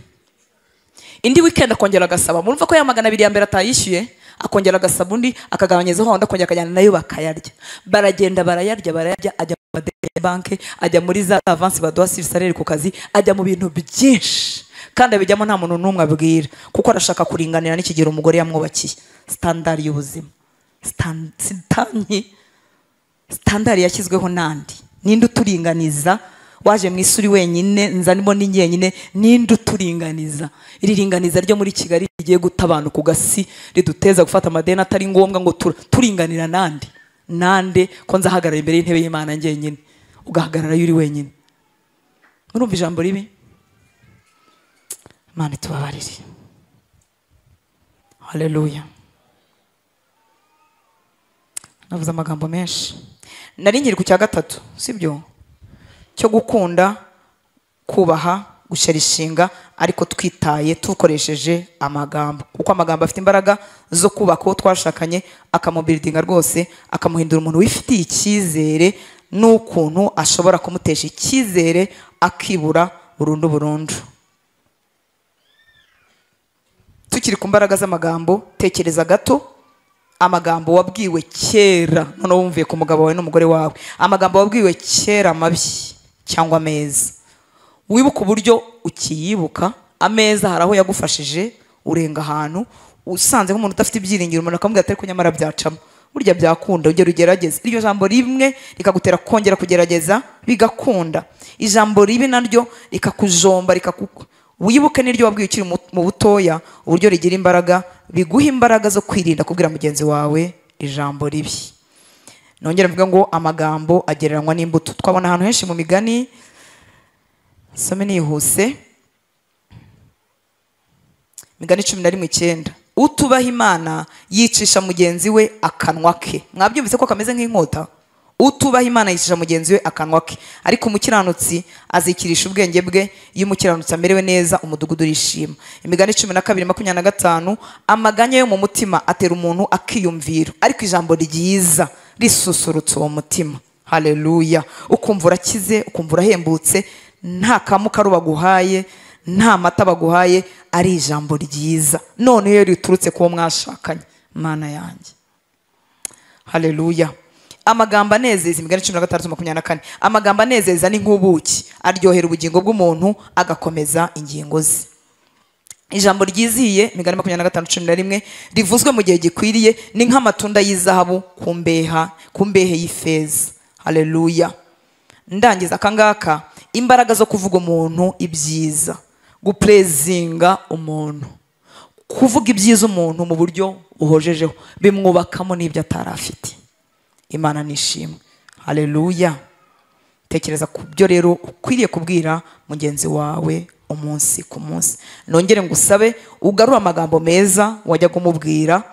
Indi weekend akongera agasaba, murumva ko ya 200 ya mbere atayishyuye, akongera agasaba undi, akagabanyizaho wanda akongera akajyana nayo bakayarya. Baragenda barayarya, ajya mu banki, ajya muri za avance baduha sur salaire ku kazi, ajya mu bintu byinshi, kandi abijyamo nta muntu n'umwe abwira, kuko arashaka kuringanira n'ikigero umugore yamwubakiye. Standard y'ubuzima, standard yashyizweho nandi. Ninde uturinganiza? Waje mu isuri wenyine, nzanimo n'inyenyine, ninde uturinganiza? Iri ringaniza ryo muri Kigali rigiye guta abantu ku gasi, riduteza gufata amadeni atari ngombwa ngo turinganira nande ko nzahagarara imbere y'intebe y'Imana njyenyine, ugahagarara yuri wenyine. Urumva ijambo ribi? Imana itubabarire. Haleluya. Navuze amagambo menshi. Nari nkiri ku cya gatatu, sibyo? Cyo gukunda, kubaha, gusharishinga ariko twitaye tukoresheje amagambo, kuko amagambo afite imbaraga zo kubaka uwo twashakanye, akamubuildinga rwose, akamuhindura umuntu wifitiye icyizere n'ukuntu ashobora kumutesha icyizere akibura burundu. Tukiri ku mbaraga z'amagambo, tekereza gato amagambo wabwiwe kera, none wumviye ku mugabo wawe n'umugore wawe, amagambo wabwiwe kera mabi cyangwa meza, wibuka uburyo ukiyibuka. Ameza hari aho yagufashije urenga ahantu, usanze nk'umuntu udafite ibyiringiro, umuntu akamubwira ati ariko nyamara byacamo, burya byakunda, ugera ugerageze. Iryo jambo rimwe rikagutera kongera kugerageza bigakunda. Ijambo ribi naryo rikakujomba, wibuke n'iryo wabwiye ukiri mu butoya, uburyo rigira imbaraga, biguha imbaraga zo kwirinda kubwira mugenzi wawe ijambo ribi. Nongera mvuga ngo amagambo agereranywa n'imbuto. Twabona ahantu henshi mu migani, some nihuse, Migani 11:9, utubaha Imana yicisha mugenzi we akanwa ke. Mwabyumvise ko kameze nk'inkota? Utubaha Imana yicisha mugenzi we akanwa ke, ariko umukiranutsi azikirisha ubwenge bwe. Iyo umukiranutsi amerewe neza, umudugudu urishima. Imigani 12:25, amaganya yo mu mutima atera umuntu akiyumvira, ariko ijambo ryiza risusurutsa uwo mutima. Haleluya. Ukumva urakize, ukumva urahembutse, nta kamukaru baguhaye, nta mata baguhaye, ari ijambo ryiza. None iyo riturutse kuwo mwashakanye, Mana yanjye. Haleluya. Amagambo anezeza, Imigani 16:24, amagambo anezeza ni nk'ubuki, aryohera ubugingo bw'umuntu, agakomeza ingingo ze. Ijambo ryizihiye, Imigani 25:11, rivuzwe mu gihe gikwiriye, ni nk'amatunda y'izahabu ku mbehe y'ifeza. Haleluya. Ndangiza akangaka, imbaraga zo kuvuga umuntu ibyiza, guprezinga umuntu, kuvuga ibyiza umuntu mu buryo uhojejeho, bimwubakamo n'ibyo atari afite. Imana nishimwe. Haleluya. Tekereza ku byo rero ukwiriye kubwira mugenzi wawe umunsi ku munsi. Nongere ngusabe ugarura amagambo meza wajya kumubwira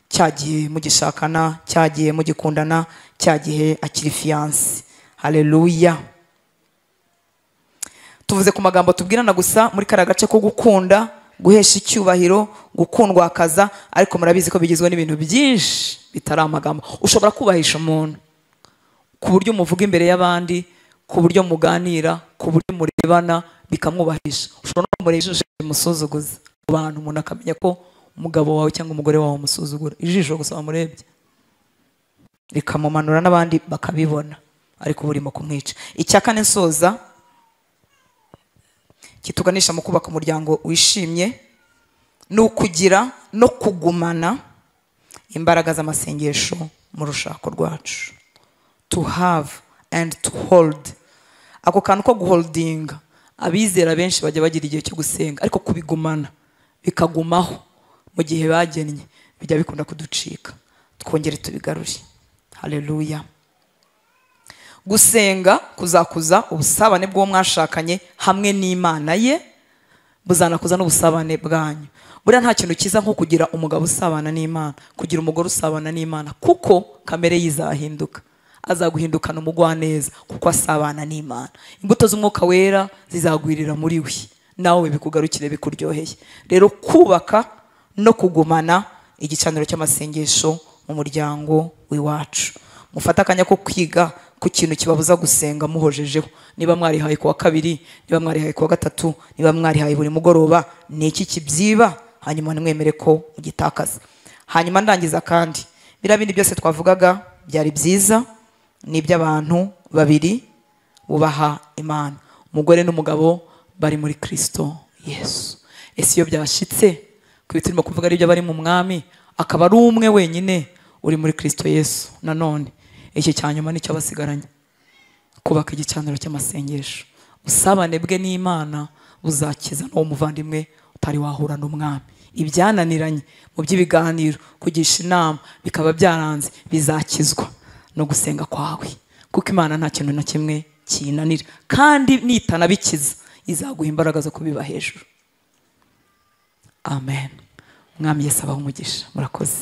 cyagiye mugishakana, cyagiye mugikundana, cyagiye akiri fiancé. Haleluya. Tuvuze ku magambo tubwirana gusa muri kara gace ko gukunda, guhesha icyubahiro, gukundwakaza, ariko murabizi ko bigizwe n'ibintu byinshi bitari amagambo. Ushobora kubahisha umuntu ku buryo muvuga imbere y'abandi, ku buryo muganira, ku buryo murebana bikamwubahisha. Ushobora no kumurebesha musuzuguza abantu, umuntu akamenya ko umugabo wawe cyangwa umugore wawe umusuzugura. Ijisho gusa wamurebye rikamumanura, n'abandi bakabibona, ariko burimo kumwica. Icyakane nsoza, kituganisha mu kubaka umuryango wishimye, ni ukugira no kugumana imbaraga z'amasengesho mu rushako rwacu. To have and to hold. Ako kantu ko guholdinga, abizera benshi bajya bagira igihe cyo gusenga, ariko kubigumana bikagumaho mu gihe bagennye bijya bikunda kuducika. Twongere tubigarure. Haleluya. Gusenga kuzakuza ubusabane bw'uwo mwashakanye hamwe n'Imana ye, buzanakuza n'ubusabane bwanyu. Buriya nta kintu kiza nko kugira umugabo usabana n'Imana, kugira umugore usabana n'Imana, kuko kamere yizahinduka. Azaguhindukana umugwaneza kuko asabana n'Imana. Imbuto z'umwuka wera zizagwirira muri we, nawe bikugarukire bikuryoheye. Rero kubaka no kugumana igicaniro cy'amasengesho mu muryango w'iwacu. Mufata akanya ko kwiga ku kintu kibabuza gusenga muhojejeho. Niba mwarihaye kuwa kabiri, niba mwarihaye kuwa gatatu, niba mwarihaye buri mugoroba, ni iki kibyiba, hanyuma nimwemere ko mugitakaza. Hanyuma ndangiza kandi, biriya bindi byose twavugaga byari byiza, ni iby'abantu babiri bubaha Imana, umugore n'umugabo bari muri Kristo Yesu. Ese iyo byashitse ku biturimo kuvuga ari byo bari mu mwami, akaba ari umwe wenyine uri muri Kristo Yesu, nanone iki cyanyuma nicyo basigaranye, kubaka igicaniro cy'amasengesho. Usabane bwe n'Imana buzakiza n'uwo muvandimwe utari wahura n'umwami. Ibyananiranye mu by'ibiganiro, kugisha inama bikaba byaranze, bizakizwa no gusenga kwawe, kuko Imana nta kintu na kimwe kinanira, kandi nitanabikiza izaguha imbaraga zo kubiba hejuru. amen. Mwami Yesu abahe umugisha. Murakoze.